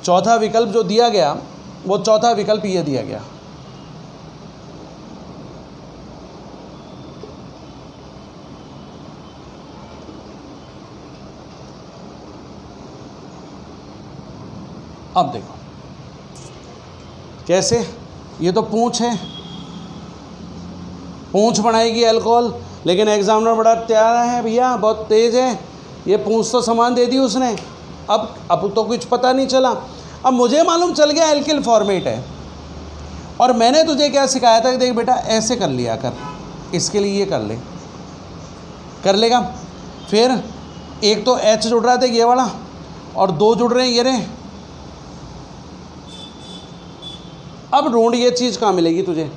चौथा विकल्प जो दिया गया वो चौथा विकल्प ये दिया गया, अब देखो कैसे, ये तो पूंछ है, पूंछ बनाएगी अल्कोहल, लेकिन एग्जामिनर बड़ा तैयार है भैया, बहुत तेज़ है, ये पूंछ तो सामान दे दी उसने। अब तो कुछ पता नहीं चला। अब मुझे मालूम चल गया एल्किल फॉर्मेट है, और मैंने तुझे क्या सिखाया था कि देख बेटा ऐसे कर लिया कर, इसके लिए ये कर ले, कर लेगा। फिर एक तो H जुड़ रहा था ये वाला, और 2 जुड़ रहे हैं ये रहे। अब ढूंढ ये चीज़ कहाँ मिलेगी तुझे।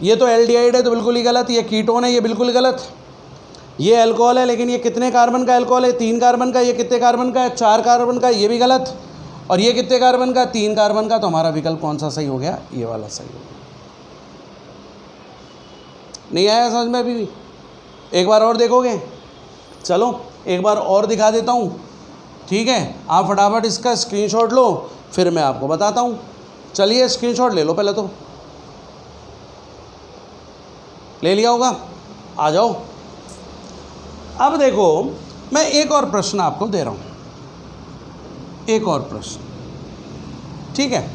ये तो एल्डिहाइड है तो बिल्कुल ही गलत, ये कीटोन है ये बिल्कुल गलत, ये अल्कोहल है लेकिन ये कितने कार्बन का अल्कोहल है, 3 कार्बन का। ये कितने कार्बन का है, 4 कार्बन का, ये भी गलत। और ये कितने कार्बन का, 3 कार्बन का। तो हमारा विकल्प कौन सा सही हो गया, ये वाला सही हो गया। नहीं आया समझ में अभी भी? एक बार और देखोगे? चलो एक बार और दिखा देता हूँ, ठीक है। आप फटाफट इसका स्क्रीनशॉट लो, फिर मैं आपको बताता हूँ। चलिए स्क्रीनशॉट ले लो, पहले तो ले लिया होगा, आ जाओ। अब देखो मैं एक और प्रश्न आपको दे रहा हूँ, एक और प्रश्न, ठीक है।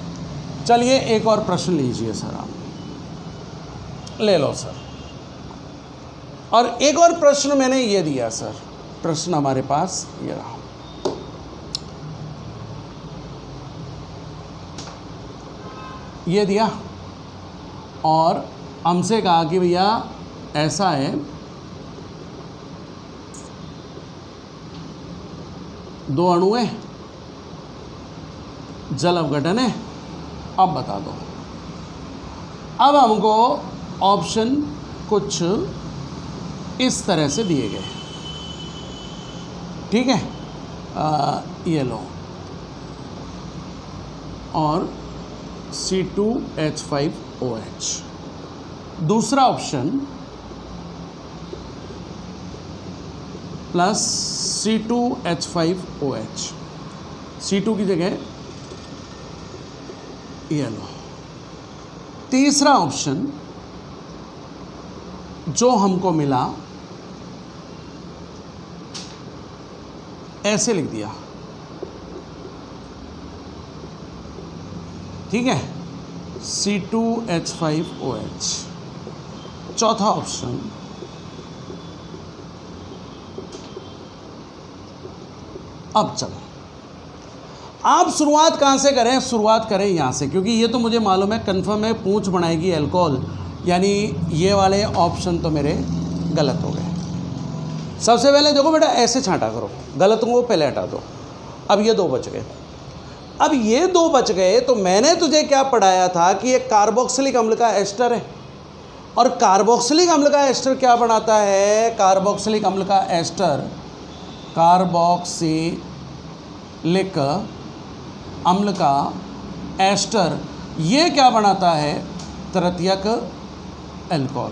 चलिए एक और प्रश्न लीजिए सर, आप ले लो सर। और एक और प्रश्न मैंने ये दिया सर, प्रश्न हमारे पास ये रहा, ये दिया और हमसे कहा कि भैया ऐसा है, 2 अणु है, जल अपघटन है, अब बता दो। अब हमको ऑप्शन कुछ इस तरह से दिए गए, ठीक है। ये लो, और C2H5OH। दूसरा ऑप्शन प्लस C2H5OH, C2 की जगह ये लो। तीसरा ऑप्शन जो हमको मिला ऐसे लिख दिया, ठीक है, C2H5OH। चौथा ऑप्शन अब चलो आप शुरुआत कहाँ से करें, शुरुआत करें यहाँ से, क्योंकि ये तो मुझे मालूम है कन्फर्म है पूंछ बनाएगी अल्कोहल, यानी ये वाले ऑप्शन तो मेरे गलत हो गए। सबसे पहले देखो बेटा ऐसे छांटा करो, गलतों को पहले हटा दो। अब ये 2 बच गए, अब ये 2 बच गए तो मैंने तुझे क्या पढ़ाया था कि ये कार्बोक्सिलिक अम्ल का एस्टर है, और कार्बोक्सिलिक अम्ल का एस्टर क्या बनाता है, कार्बोक्सिलिक अम्ल का एस्टर, कार्बोक्सिलिक अम्ल का एस्टर ये क्या बनाता है, तृतीयक अल्कोहल।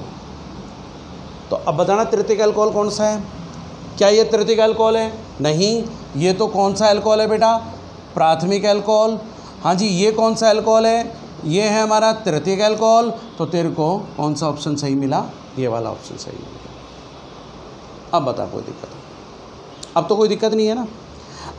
तो अब बताना तृतीयक अल्कोहल कौन सा है, क्या ये तृतीयक अल्कोहल है, नहीं। ये तो कौन सा अल्कोहल है बेटा, प्राथमिक अल्कोहल। हाँ जी, ये कौन सा अल्कोहल है, ये है हमारा तृतीयक अल्कोहल। तो तेरे को कौन सा ऑप्शन सही मिला, ये वाला ऑप्शन सही मिला। अब बता कोई दिक्कत है, अब तो कोई दिक्कत नहीं है ना।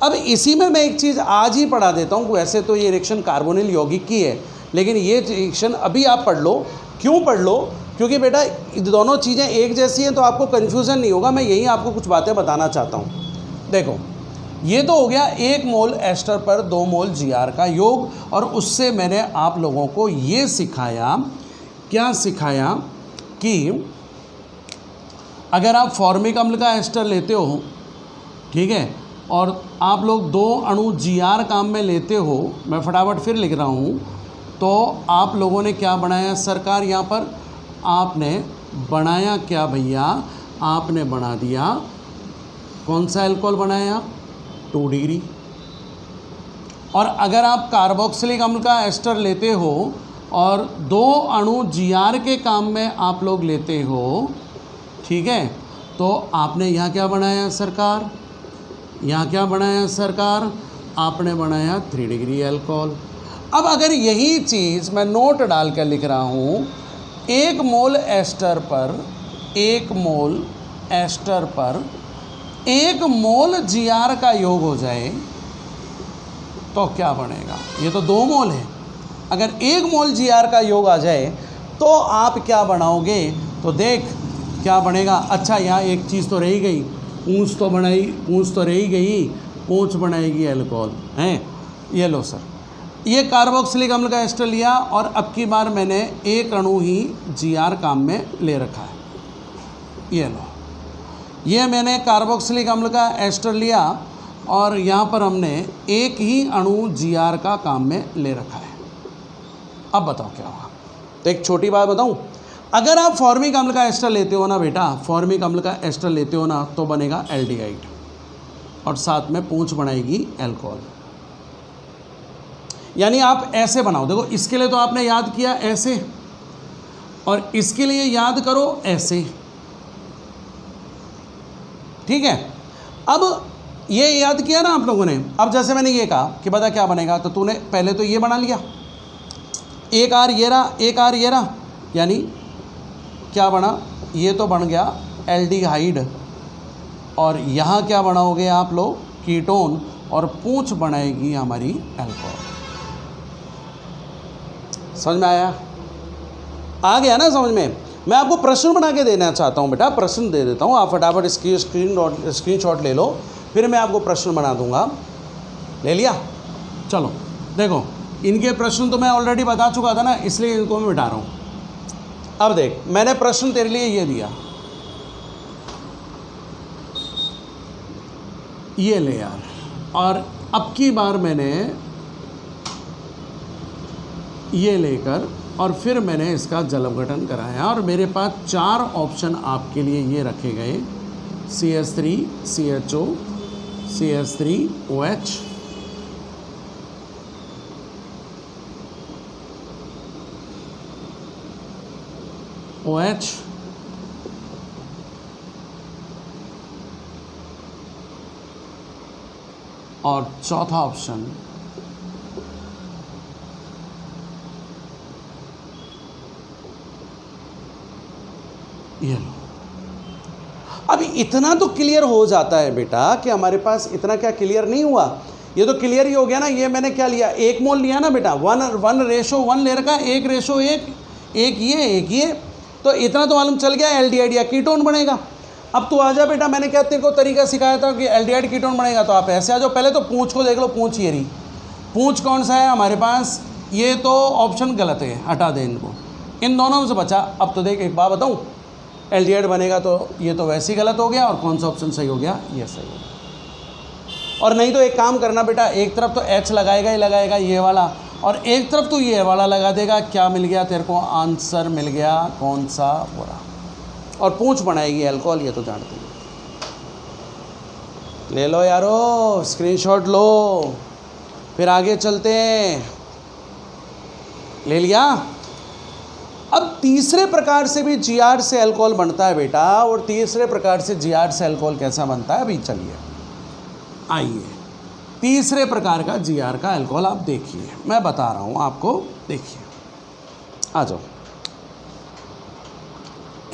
अब इसी में मैं एक चीज़ आज ही पढ़ा देता हूँ। वैसे तो ये रिएक्शन कार्बोनिल यौगिक की है, लेकिन ये रिएक्शन अभी आप पढ़ लो। क्यों पढ़ लो, क्योंकि बेटा दोनों चीज़ें एक जैसी हैं तो आपको कन्फ्यूज़न नहीं होगा। मैं यही आपको कुछ बातें बताना चाहता हूँ। देखो ये तो हो गया 1 मोल एस्टर पर 2 मोल जीआर का योग, और उससे मैंने आप लोगों को ये सिखाया, क्या सिखाया कि अगर आप फॉर्मिक अम्ल का एस्टर लेते हो, ठीक है, और आप लोग 2 अणु जीआर काम में लेते हो, मैं फटाफट फिर लिख रहा हूँ, तो आप लोगों ने क्या बनाया सरकार, यहाँ पर आपने बनाया क्या भैया, आपने बना दिया कौन सा अल्कोहल बनाया, 2 डिग्री। और अगर आप कार्बोक्सिलिक अम्ल का एस्टर लेते हो और 2 अणु जीआर के काम में आप लोग लेते हो, ठीक है, तो आपने यहाँ क्या बनाया सरकार, यहाँ क्या बनाया सरकार, आपने बनाया 3 डिग्री अल्कोहल। अब अगर यही चीज़ मैं नोट डाल कर लिख रहा हूँ, 1 मोल एस्टर पर 1 मोल एस्टर पर 1 मोल जीआर का योग हो जाए तो क्या बनेगा, ये तो 2 मोल है। अगर 1 मोल जीआर का योग आ जाए तो आप क्या बनाओगे, तो देख क्या बनेगा। अच्छा यहाँ एक चीज़ तो रही गई, पूंछ तो रही गई, पूंछ बनाएगी अल्कोहल हैं। ये लो सर, ये कार्बोक्सिलिक अम्ल का एस्टर लिया और अब की बार मैंने 1 अणु ही जीआर काम में ले रखा है, ये लो। ये मैंने कार्बोक्सिलिक अम्ल का एस्टर लिया और यहाँ पर हमने एक ही अणु Gr का काम में ले रखा है। अब बताओ क्या होगा। तो एक छोटी बात बताऊँ, अगर आप फॉर्मिक अम्ल का एस्टर लेते हो ना बेटा, फॉर्मिक अम्ल का एस्टर लेते हो ना, तो बनेगा एल्डिहाइड और साथ में पूंछ बनाएगी अल्कोहल। यानी आप ऐसे बनाओ, देखो इसके लिए तो आपने याद किया ऐसे, और इसके लिए याद करो ऐसे, ठीक है। अब ये याद किया ना आप लोगों ने। अब जैसे मैंने ये कहा कि बता क्या बनेगा, तो तूने पहले तो ये बना लिया, एक आर ये रहा, एक आर ये रहा, यानी क्या बना, ये तो बन गया एल्डिहाइड, और यहाँ क्या बनाओगे आप लोग, कीटोन, और पूंछ बनाएगी हमारी अल्कोहल। समझ में आया? आ गया ना समझ में? मैं आपको प्रश्न बना के देना चाहता हूँ बेटा, प्रश्न दे देता हूँ, आप फटाफट स्क्रीनशॉट ले लो, फिर मैं आपको प्रश्न बना दूंगा। ले लिया? चलो देखो, इनके प्रश्न तो मैं ऑलरेडी बता चुका था ना, इसलिए इनको मैं मिटा रहा हूँ। अब देख, मैंने प्रश्न तेरे लिए ये दिया, ये ले यार, और अब की बार मैंने ये लेकर और फिर मैंने इसका जल अपघटन कराया, और मेरे पास 4 ऑप्शन आपके लिए ये रखे गए, CH3 CHO CH3 OH, OH और चौथा ऑप्शन ये लो। अब इतना तो क्लियर हो जाता है बेटा कि हमारे पास इतना क्या क्लियर नहीं हुआ, ये तो क्लियर ही हो गया ना। ये मैंने क्या लिया, 1 मोल लिया ना बेटा, 1:1 ले रखा, 1:1, एक ये, तो इतना तो मालूम चल गया एल्डिहाइड या कीटोन बनेगा। अब तू आ जा बेटा, मैंने क्या तेरे को तरीका सिखाया था कि एल्डिहाइड कीटोन बनेगा, तो आप ऐसे आ जाओ। पहले तो पूंछ को देख लो, पूंछ ये रही, पूंछ कौन सा है हमारे पास, ये तो ऑप्शन गलत है, हटा दे इनको, इन दोनों में से बचा। अब तो देख एक बात बताऊँ, एल्डिहाइड बनेगा तो ये तो वैसे ही गलत हो गया, और कौन सा ऑप्शन सही हो गया, ये सही हो गया। और नहीं तो एक काम करना बेटा, एक तरफ तो H लगाएगा ही लगाएगा ये वाला, और एक तरफ तो ये वाला लगा देगा। क्या मिल गया तेरे को, आंसर मिल गया कौन सा, बोरा, और पूंछ बनाएगी अल्कोहल, ये तो जानते हैं। ले लो यारो, स्क्रीनशॉट लो, फिर आगे चलते हैं। ले लिया? अब तीसरे प्रकार से भी Gr से अल्कोहल बनता है बेटा, और तीसरे प्रकार से Gr से अल्कोहल कैसा बनता है, अभी चलिए आइए, तीसरे प्रकार का Gr का अल्कोहल आप देखिए, मैं बता रहा हूँ आपको, देखिए आ जाओ।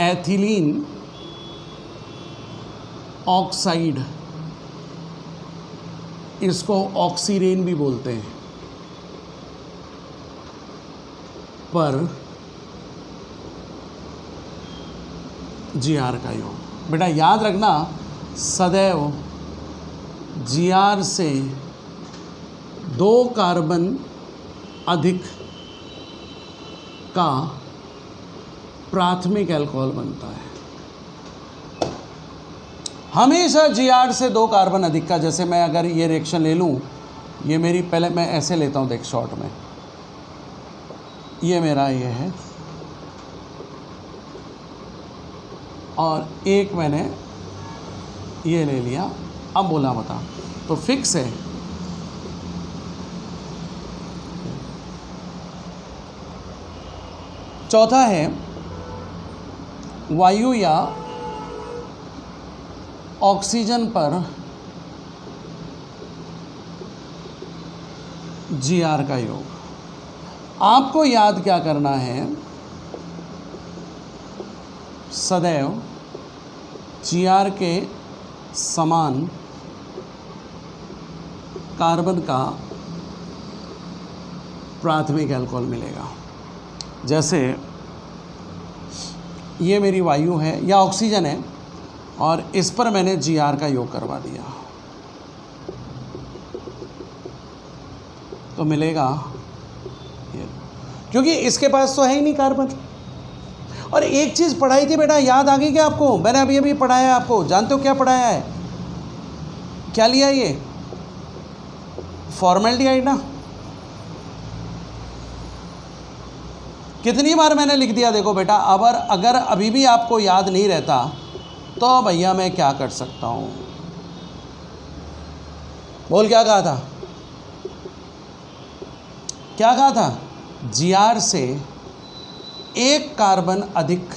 एथिलीन ऑक्साइड, इसको ऑक्सीरेन भी बोलते हैं, पर Gr का योग बेटा याद रखना, सदैव Gr से 2 कार्बन अधिक का प्राथमिक अल्कोहल बनता है। हमेशा Gr से 2 कार्बन अधिक का, जैसे मैं अगर ये रिएक्शन ले लूँ, ये मेरी, पहले मैं ऐसे लेता हूँ, देख शॉर्ट में, ये मेरा ये है, और एक मैंने ये ले लिया। अब बोला बता, तो फिक्स है। चौथा है वायु या ऑक्सीजन पर Gr का योग। आपको याद क्या करना है, सदैव Gr के समान कार्बन का प्राथमिक अल्कोहल मिलेगा। जैसे ये मेरी वायु है या ऑक्सीजन है, और इस पर मैंने Gr का योग करवा दिया, तो मिलेगा ये, क्योंकि इसके पास तो है ही नहीं कार्बन, और एक चीज़ पढ़ाई थी बेटा, याद आ गई क्या आपको? मैंने अभी अभी पढ़ाया है आपको, जानते हो क्या पढ़ाया है? क्या लिया ये? फॉर्मेल्डिहाइड ना। कितनी बार मैंने लिख दिया देखो बेटा। अगर अभी भी आपको याद नहीं रहता तो भैया मैं क्या कर सकता हूँ? बोल, क्या कहा था? क्या कहा था? Gr से एक कार्बन अधिक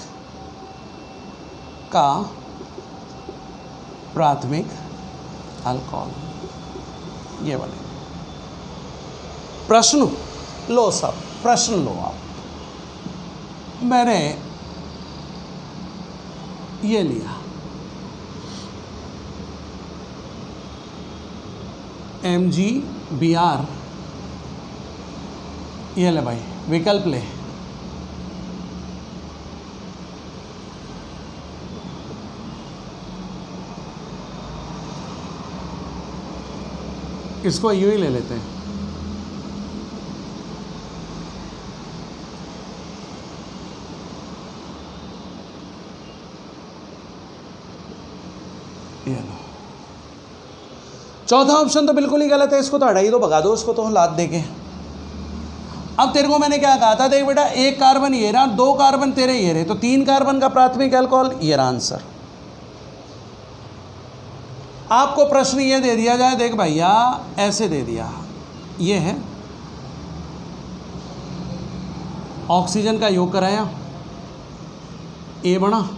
का प्राथमिक अल्कोहल, ये बने। प्रश्न लो सब, प्रश्न लो आप। मैंने ये लिया MgBr, ये ले भाई, विकल्प ले। इसको यूं ही ले लेते हैं। ये लो। चौथा ऑप्शन तो बिल्कुल ही गलत है, इसको तो हटा ही दो, भगा दो इसको तो लात देके। अब तेरे को मैंने क्या कहा था? देख बेटा, एक कार्बन ये रहा, दो कार्बन तेरे ये रहे, तो 3 कार्बन का प्राथमिक अल्कोहल, ये रहा आंसर। आपको प्रश्न ये दे दिया जाए, देख भैया ऐसे दे दिया, ये है ऑक्सीजन का योग कराया, ए बना,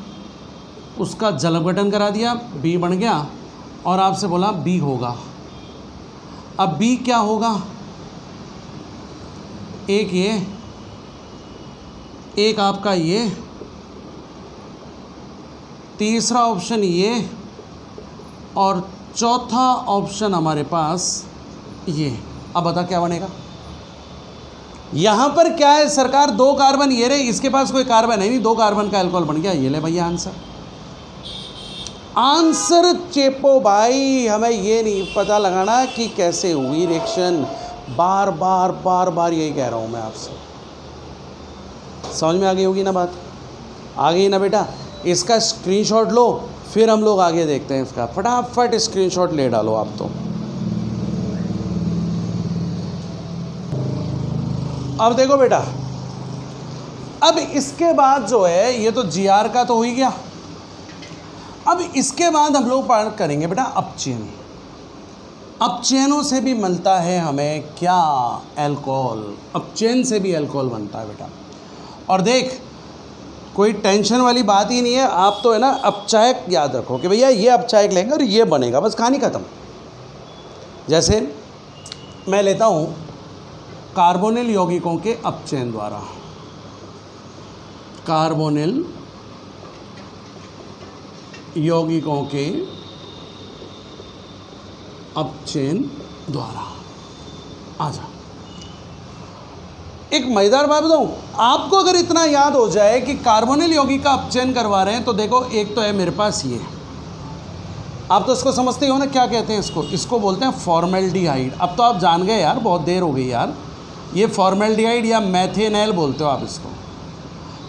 उसका जल अपघटन करा दिया, बी बन गया, और आपसे बोला बी होगा। अब बी क्या होगा? एक ये, एक आपका ये, तीसरा ऑप्शन ये, और चौथा ऑप्शन हमारे पास ये। अब बता क्या बनेगा? यहां पर क्या है सरकार? 2 कार्बन ये रहे, इसके पास कोई कार्बन है नहीं, 2 कार्बन का अल्कोहल बन गया। ये ले भैया आंसर। आंसर चेपो भाई, हमें ये नहीं पता लगाना कि कैसे हुई रिएक्शन। बार बार यही कह रहा हूं मैं आपसे। समझ में आ गई होगी ना बात? आ गई ना बेटा? इसका स्क्रीनशॉट लो, फिर हम लोग आगे देखते हैं इसका। फटाफट स्क्रीनशॉट ले डालो आप तो। अब देखो बेटा, अब इसके बाद जो है, ये तो Gr का तो हो ही गया। अब इसके बाद हम लोग बात करेंगे बेटा अपचयन। अपचयनों से भी मिलता है हमें क्या? अल्कोहल। अपचयन से भी अल्कोहल बनता है बेटा। और देख, कोई टेंशन वाली बात ही नहीं है। आप तो है ना अपचायक याद रखो कि भैया ये अपचायक लेंगे और ये बनेगा, बस कहानी ख़त्म। जैसे मैं लेता हूँ कार्बोनिल यौगिकों के अपचयन द्वारा, कार्बोनिल यौगिकों के अपचयन द्वारा। आजा, एक मजेदार बात बताऊं आपको, अगर इतना याद हो जाए कि कार्बोनिल यौगिक का अपचयन करवा रहे हैं, तो देखो एक तो है मेरे पास ये, आप तो इसको समझते हो ना, क्या कहते हैं इसको? इसको बोलते हैं फॉर्मेल्डिहाइड। अब तो आप जान गए यार, बहुत देर हो गई यार। ये फॉर्मेल्डिहाइड या मेथेनॉल बोलते हो आप इसको।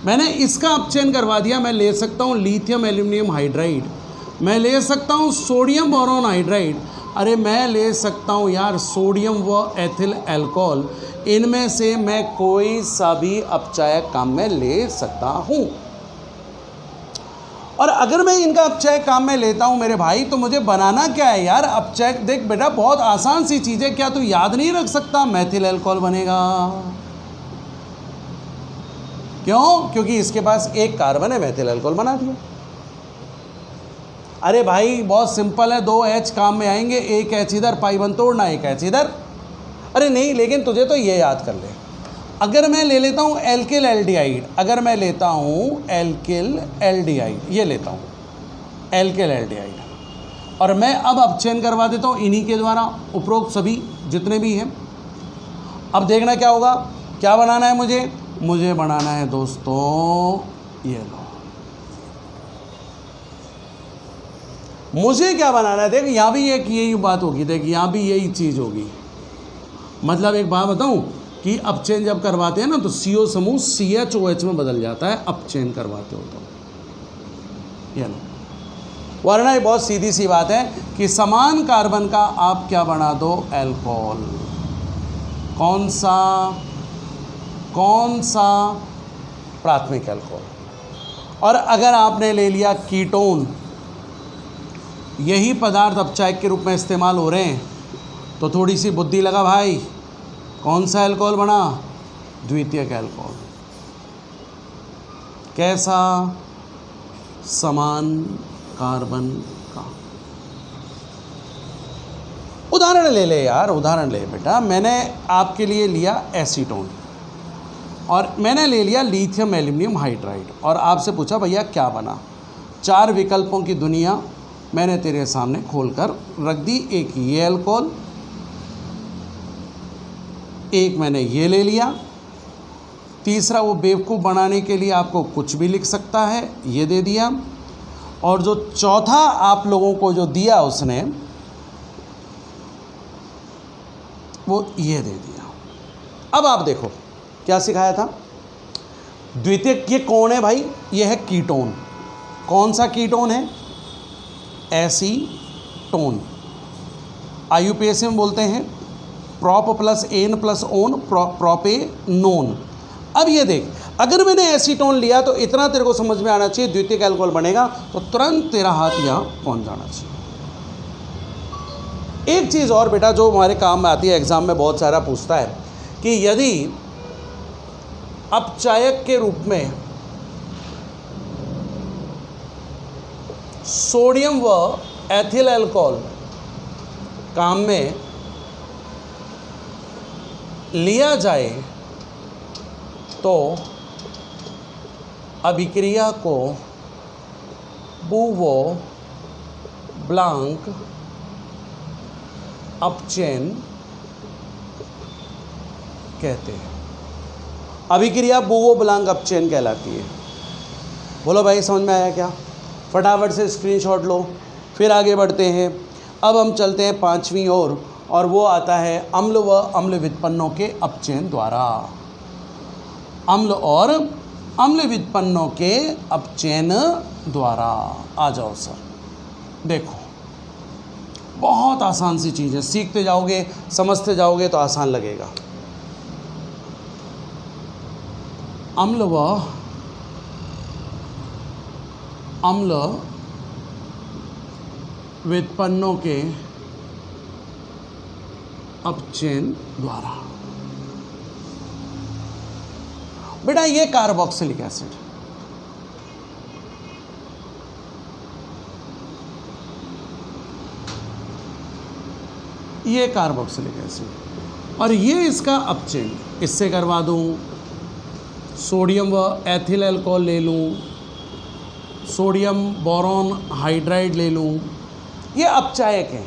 मैंने इसका अपचयन करवा दिया। मैं ले सकता हूँ लिथियम एल्यूमिनियम हाइड्राइड, मैं ले सकता हूँ सोडियम बोरोन हाइड्राइड, अरे मैं ले सकता हूँ यार सोडियम व एथिल अल्कोहल। इनमें से मैं कोई सा भी अपचायक काम में ले सकता हूँ। और अगर मैं इनका अपचायक काम में लेता हूँ मेरे भाई, तो मुझे बनाना क्या है यार? अपचायक देख बेटा, बहुत आसान सी चीज़ है। क्या तू याद नहीं रख सकता? मेथिल अल्कोहल बनेगा। क्यों? क्योंकि इसके पास एक कार्बन है, मेथिल अल्कोहल बना दिया। अरे भाई बहुत सिंपल है, 2 H काम में आएंगे, एक H इधर, पाई बन तोड़ना, एक H इधर। अरे नहीं, लेकिन तुझे तो ये याद कर ले। अगर मैं ले लेता हूँ एल्किल एल्डिहाइड, अगर मैं लेता हूँ एल्किल एल्डिहाइड, ये लेता हूँ एल्किल एल्डिहाइड, और मैं अब अपचयन करवा देता हूँ इन्हीं के द्वारा, उपरोक्त सभी जितने भी हैं। अब देखना क्या होगा, क्या बनाना है मुझे बनाना है दोस्तों, ये लो, मुझे क्या बनाना है? देख यहाँ भी एक यही बात होगी, देख यहाँ भी यही चीज़ होगी। मतलब एक बात बताऊँ, कि अपचयन जब करवाते हैं ना तो CO समूह CHOH में बदल जाता है, अपचयन करवाते हो तो। ये लो, वरना ये बहुत सीधी सी बात है कि समान कार्बन का आप क्या बना दो, एल्कोहल। कौन सा प्राथमिक एल्कोहल। और अगर आपने ले लिया कीटोन, यही पदार्थ अपचायक के रूप में इस्तेमाल हो रहे हैं, तो थोड़ी सी बुद्धि लगा भाई, कौन सा एल्कोहल बना, द्वितीयक एल्कोहल। कैसा, समान कार्बन का। उदाहरण ले ले यार, उदाहरण ले बेटा। मैंने आपके लिए लिया एसीटोन और मैंने ले लिया लिथियम एल्यूमिनियम हाइड्राइड और आपसे पूछा भैया क्या बना। 4 विकल्पों की दुनिया मैंने तेरे सामने खोलकर रख दी। एक ये एल्कोहल, एक मैंने ये ले लिया, तीसरा वो बेवकूफ़ बनाने के लिए आपको कुछ भी लिख सकता है, ये दे दिया, और जो चौथा आप लोगों को जो दिया उसने वो ये दे दिया। अब आप देखो क्या सिखाया था। द्वितीयक ये कौन है भाई, ये है कीटोन। कौन सा कीटोन है, एसीटोन। IUPAC में बोलते हैं prop plus ane plus one, propanone. अब ये देख, अगर मैंने एसीटोन लिया तो इतना तेरे को समझ में आना चाहिए, द्वितीयक अल्कोहल बनेगा तो तुरंत तेरा हाथ यहाँ पहुँच जाना चाहिए। एक चीज़ और बेटा जो हमारे काम में आती है, एग्जाम में बहुत सारा पूछता है कि यदि अपचायक के रूप में सोडियम व एथिल अल्कोहल काम में लिया जाए तो अभिक्रिया को बूवो ब्लांक अपचयन कहते हैं। अभिक्रिया बूवो ब्लांक अपचयन कहलाती है। बोलो भाई समझ में आया क्या? फटाफट से स्क्रीनशॉट लो, फिर आगे बढ़ते हैं। अब हम चलते हैं 5वीं ओर, और वो आता है अम्ल व अम्ल व्युत्पन्नों के अपचयन द्वारा। अम्ल और अम्ल व्युत्पन्नों के अपचयन द्वारा। आ जाओ सर, देखो बहुत आसान सी चीज़ है, सीखते जाओगे समझते जाओगे तो आसान लगेगा। अम्ल व अम्ल व्युत्पन्नों के अपचयन द्वारा। बेटा ये कार्बोक्सिलिक एसिड, ये कार्बोक्सिलिक एसिड, और ये इसका अपचयन इससे करवा दूं। सोडियम व एथिल अल्कोहल ले लूं, सोडियम बोरॉन हाइड्राइड ले लूं, ये अपचायक है।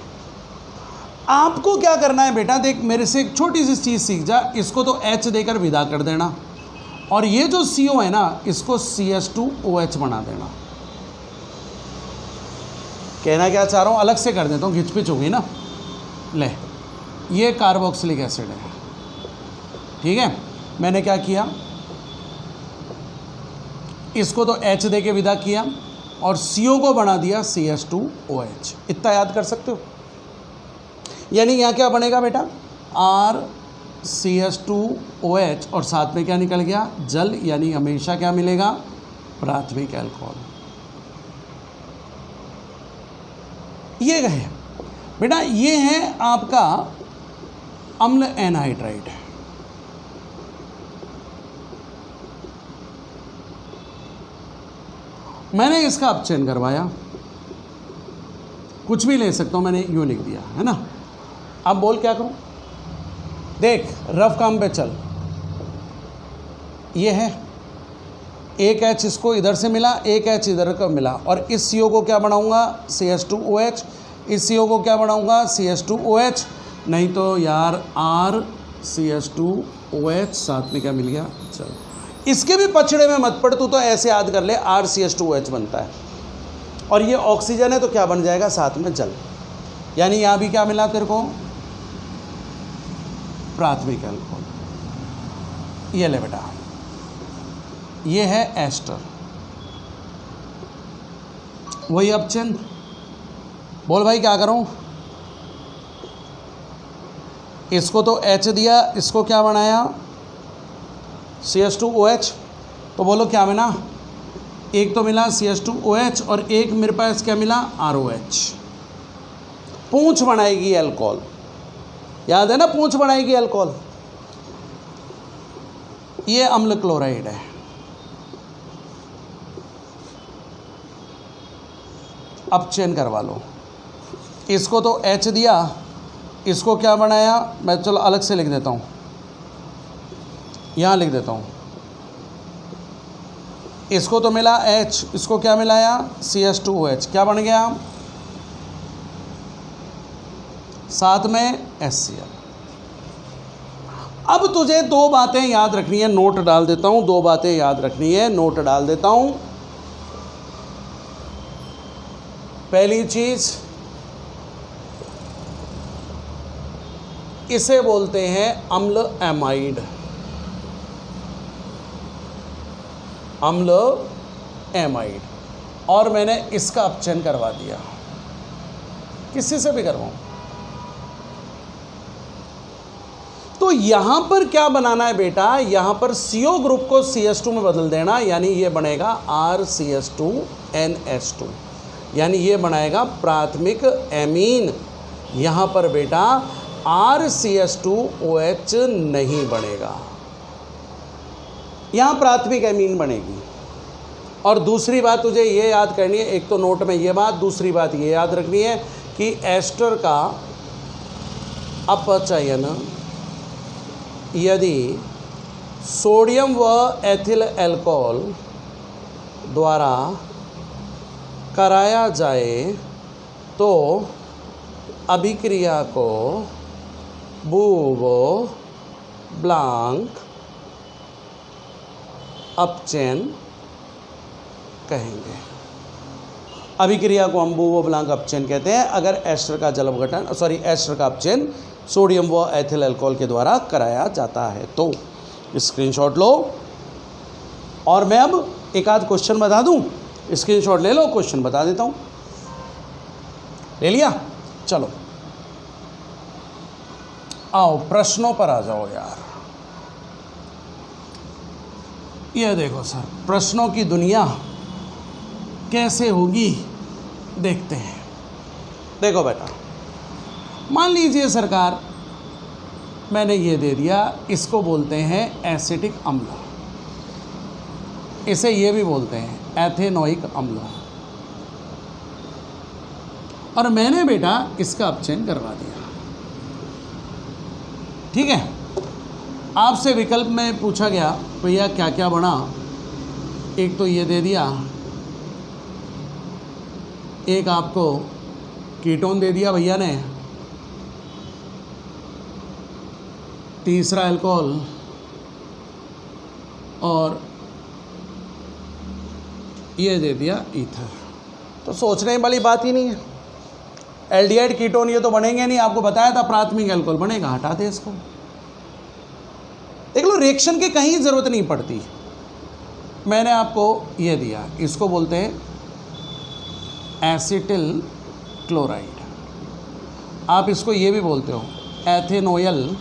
आपको क्या करना है बेटा, देख मेरे से एक छोटी सी चीज़ सीख जा, इसको तो H देकर विदा कर देना, और ये जो CO है ना इसको CH2OH बना देना। कहना क्या चाह रहा हूँ अलग से कर देता हूँ, घिचपिच होगी ना। ले, ये कार्बोक्सिलिक एसिड है, ठीक है। मैंने क्या किया, इसको तो H दे के विदा किया और CO को बना दिया CH2OH। इतना याद कर सकते हो। यानी यहाँ क्या बनेगा बेटा, RCH2OH, और साथ में क्या निकल गया, जल। यानी हमेशा क्या मिलेगा, प्राथमिक अल्कोहल। ये है बेटा, ये है आपका अम्ल एनहाइड्राइड। मैंने इसका अपचयन करवाया, कुछ भी ले सकता हूँ, मैंने यूँ लिख दिया है ना। अब बोल क्या करूँ, देख रफ काम पे चल। ये है एक H इसको इधर से मिला, एक H इधर का मिला, और इस CO को क्या बनाऊंगा, CH2OH। इस CO को क्या बनाऊंगा, CH2OH। नहीं तो यार RCH2OH, साथ में क्या मिल गया, चलो इसके भी पछड़े में मत पड़, तू तो ऐसे याद कर ले, RCH2OH बनता है, और ये ऑक्सीजन है तो क्या बन जाएगा, साथ में जल। यानी यहाँ भी क्या मिला तेरे को, प्राथमिक अल्कोहल। ये ले बेटा, ये है एस्टर, वही ऑप्शन। बोल भाई क्या करूं, इसको तो H दिया, इसको क्या बनाया CH2OH, तो बोलो क्या मिला, एक तो मिला CH2OH और एक मेरे पास क्या मिला ROH। पूंछ बनाएगी अल्कोहल, याद है ना, पूंछ बनाएगी अल्कोहल। ये अम्ल क्लोराइड है। अब चेन करवा लो, इसको तो H दिया, इसको क्या बनाया, मैं चलो अलग से लिख देता हूँ, यहाँ लिख देता हूँ। इसको तो मिला H, इसको क्या मिलाया CH2OH, क्या बन गया, साथ में HCl। अब तुझे दो बातें याद रखनी है, नोट डाल देता हूँ, दो बातें याद रखनी है, नोट डाल देता हूँ। पहली चीज, इसे बोलते हैं अम्ल एमाइड, अम्ल एमाइड, और मैंने इसका अपचयन करवा दिया, किसी से भी करवाऊं। तो यहां पर क्या बनाना है बेटा, यहां पर CO ग्रुप को CH2 में बदल देना, यानी ये बनेगा RCH2NH2, यानी ये बनाएगा प्राथमिक एमीन। यहां पर बेटा RCH2OH नहीं बनेगा, यहां प्राथमिक एमीन बनेगी। और दूसरी बात तुझे ये याद करनी है, एक तो नोट में ये बात, दूसरी बात ये याद रखनी है कि एस्टर का अपचयन यदि सोडियम व एथिल अल्कोहल द्वारा कराया जाए तो अभिक्रिया को बूवो ब्लांक अपचयन कहेंगे। अभिक्रिया को हम बूवो ब्लांक अपचयन कहते हैं अगर एस्टर का जल अपघटन एस्टर का अपचयन सोडियम व एथिल अल्कोहल के द्वारा कराया जाता है। तो स्क्रीनशॉट लो, और मैं अब एक आध क्वेश्चन बता दूं, स्क्रीनशॉट ले लो, क्वेश्चन बता देता हूं। ले लिया, चलो आओ प्रश्नों पर आ जाओ यार। ये देखो सर, प्रश्नों की दुनिया कैसे होगी देखते हैं। देखो बेटा, मान लीजिए सरकार मैंने ये दे दिया, इसको बोलते हैं एसिटिक अम्ल, इसे ये भी बोलते हैं एथेनोइक अम्ल, और मैंने बेटा इसका अपचयन करवा दिया। ठीक है, आपसे विकल्प में पूछा गया भैया क्या क्या बना, एक तो ये दे दिया, एक आपको कीटोन दे दिया भैया ने, तीसरा अल्कोहल, और ये दे दिया ईथर। तो सोचने वाली बात ही नहीं है, एल्डिहाइड कीटोन ये तो बनेंगे नहीं, आपको बताया था प्राथमिक अल्कोहल बनेगा, हटा दे इसको। देख लो, रिएक्शन की कहीं ज़रूरत नहीं पड़ती। मैंने आपको ये दिया, इसको बोलते हैं एसिटिल क्लोराइड, आप इसको ये भी बोलते हो एथेनोयल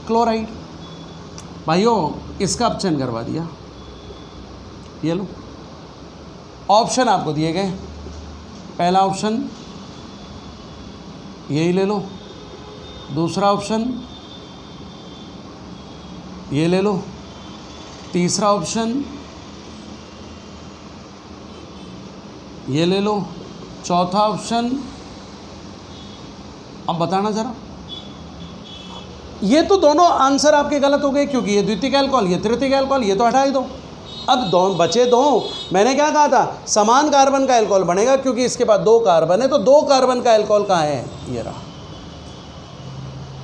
क्लोराइड। भाइयों, इसका अपचयन करवा दिया, ये लो। ऑप्शन आपको दिए गए, पहला ऑप्शन यही ले लो, दूसरा ऑप्शन ये ले लो, तीसरा ऑप्शन ये ले लो, चौथा ऑप्शन। अब बताना ज़रा, ये तो दोनों आंसर आपके गलत हो गए, क्योंकि ये द्वितीयक अल्कोहल, ये तृतीयक अल्कोहल, ये तो हटा ही दो। अब दो बचे दो, मैंने क्या कहा था, समान कार्बन का अल्कोहल बनेगा, क्योंकि इसके बाद दो कार्बन है, तो दो कार्बन का अल्कोहल कहाँ है, ये रहा।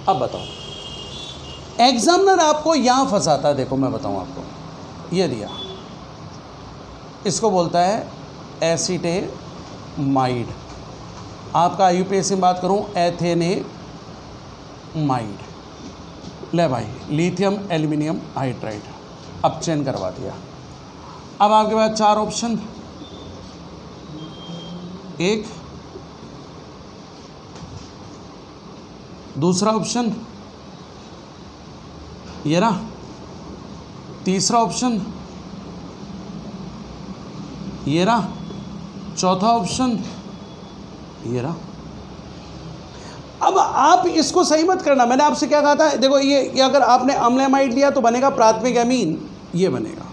अब बताओ, एग्जामिनर आपको यहाँ फंसाता है। देखो मैं बताऊँ आपको, ये दिया, इसको बोलता है एसिटेमाइड, आपका IUPAC में बात करूँ एथेनेमाइड, ले भाई, लिथियम एल्यूमिनियम हाइड्राइड, अब चेन करवा दिया। अब आपके पास 4 ऑप्शन, एक, दूसरा ऑप्शन ये रहा, तीसरा ऑप्शन ये रहा, चौथा ऑप्शन ये रहा। अब आप इसको सही मत करना, मैंने आपसे क्या कहा था, देखो ये अगर आपने अम्लएमाइड लिया तो बनेगा प्राथमिक एमीन, ये बनेगा।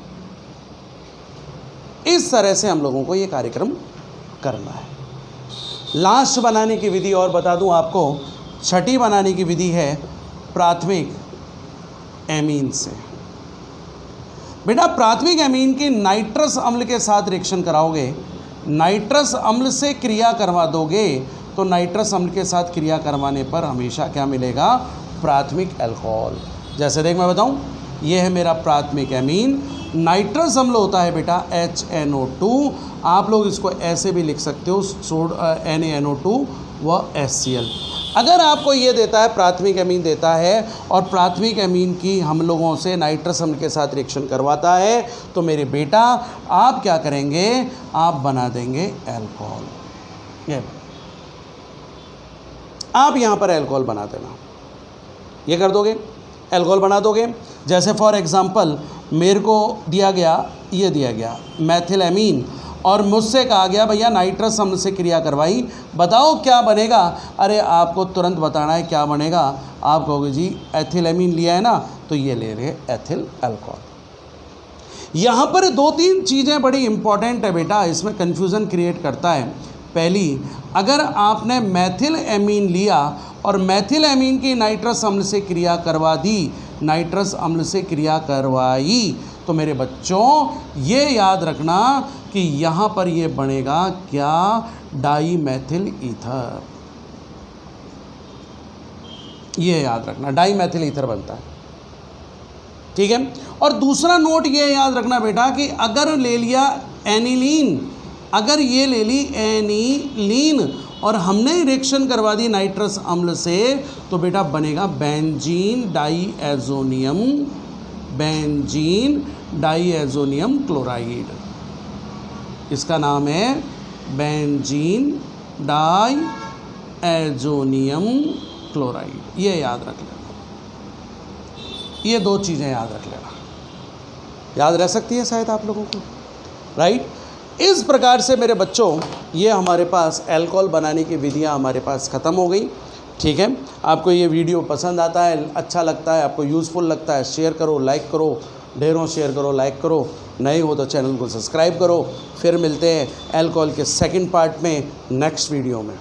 इस तरह से हम लोगों को ये कार्यक्रम करना है। लास्ट बनाने की विधि और बता दूं आपको, छठी बनाने की विधि है प्राथमिक एमीन से। बेटा प्राथमिक एमीन की नाइट्रस अम्ल के साथ रिएक्शन कराओगे, नाइट्रस अम्ल से क्रिया करवा दोगे तो नाइट्रस अम्ल के साथ क्रिया करवाने पर हमेशा क्या मिलेगा, प्राथमिक अल्कोहल। जैसे देख मैं बताऊं, ये है मेरा प्राथमिक एमीन, नाइट्रस अम्ल होता है बेटा HNO2, आप लोग इसको ऐसे भी लिख सकते हो NaNO2 व HCl। अगर आपको ये देता है प्राथमिक एमीन देता है और प्राथमिक एमीन की हम लोगों से नाइट्रस अम्ल के साथ रिएक्शन करवाता है तो मेरे बेटा आप क्या करेंगे, आप बना देंगे अल्कोहल। ये आप यहाँ पर अल्कोहल बना देना, ये कर दोगे, अल्कोहल बना दोगे। जैसे फॉर एग्जांपल मेरे को दिया गया, ये दिया गया मैथिल एमीन और मुझसे कहा गया भैया नाइट्रस अम्ल से क्रिया करवाई, बताओ क्या बनेगा। अरे आपको तुरंत बताना है क्या बनेगा, आप कहोगे जी एथिल एमीन लिया है ना, तो ये ले रहे एथिल अल्कोहल। यहाँ पर 2-3 चीज़ें बड़ी इंपॉर्टेंट है बेटा, इसमें कन्फ्यूज़न क्रिएट करता है। पहली, अगर आपने मैथिल एमीन लिया और मैथिल एमीन की नाइट्रस अम्ल से क्रिया करवा दी, नाइट्रस अम्ल से क्रिया करवाई, तो मेरे बच्चों ये याद रखना कि यहाँ पर ये बनेगा क्या, डाई मैथिल ईथर। ये याद रखना, डाई मैथिल ईथर बनता है, ठीक है। और दूसरा नोट ये याद रखना बेटा कि अगर ले लिया एनिलीन, अगर ये ले ली एनिलीन और हमने रिएक्शन करवा दी नाइट्रस अम्ल से, तो बेटा बनेगा benzene diazonium, benzene diazonium chloride. इसका नाम है बेंजीन डाईएजोनियम क्लोराइड। ये याद रख लेना, ये 2 चीज़ें याद रख लेना, याद रह सकती है शायद आप लोगों को, राइट। इस प्रकार से मेरे बच्चों ये हमारे पास अल्कोहल बनाने की विधियाँ हमारे पास ख़त्म हो गई, ठीक है। आपको ये वीडियो पसंद आता है, अच्छा लगता है, आपको यूज़फुल लगता है, शेयर करो, लाइक करो, ढेरों शेयर करो, लाइक करो, नए हो तो चैनल को सब्सक्राइब करो। फिर मिलते हैं अल्कोहल के सेकंड पार्ट में नेक्स्ट वीडियो में।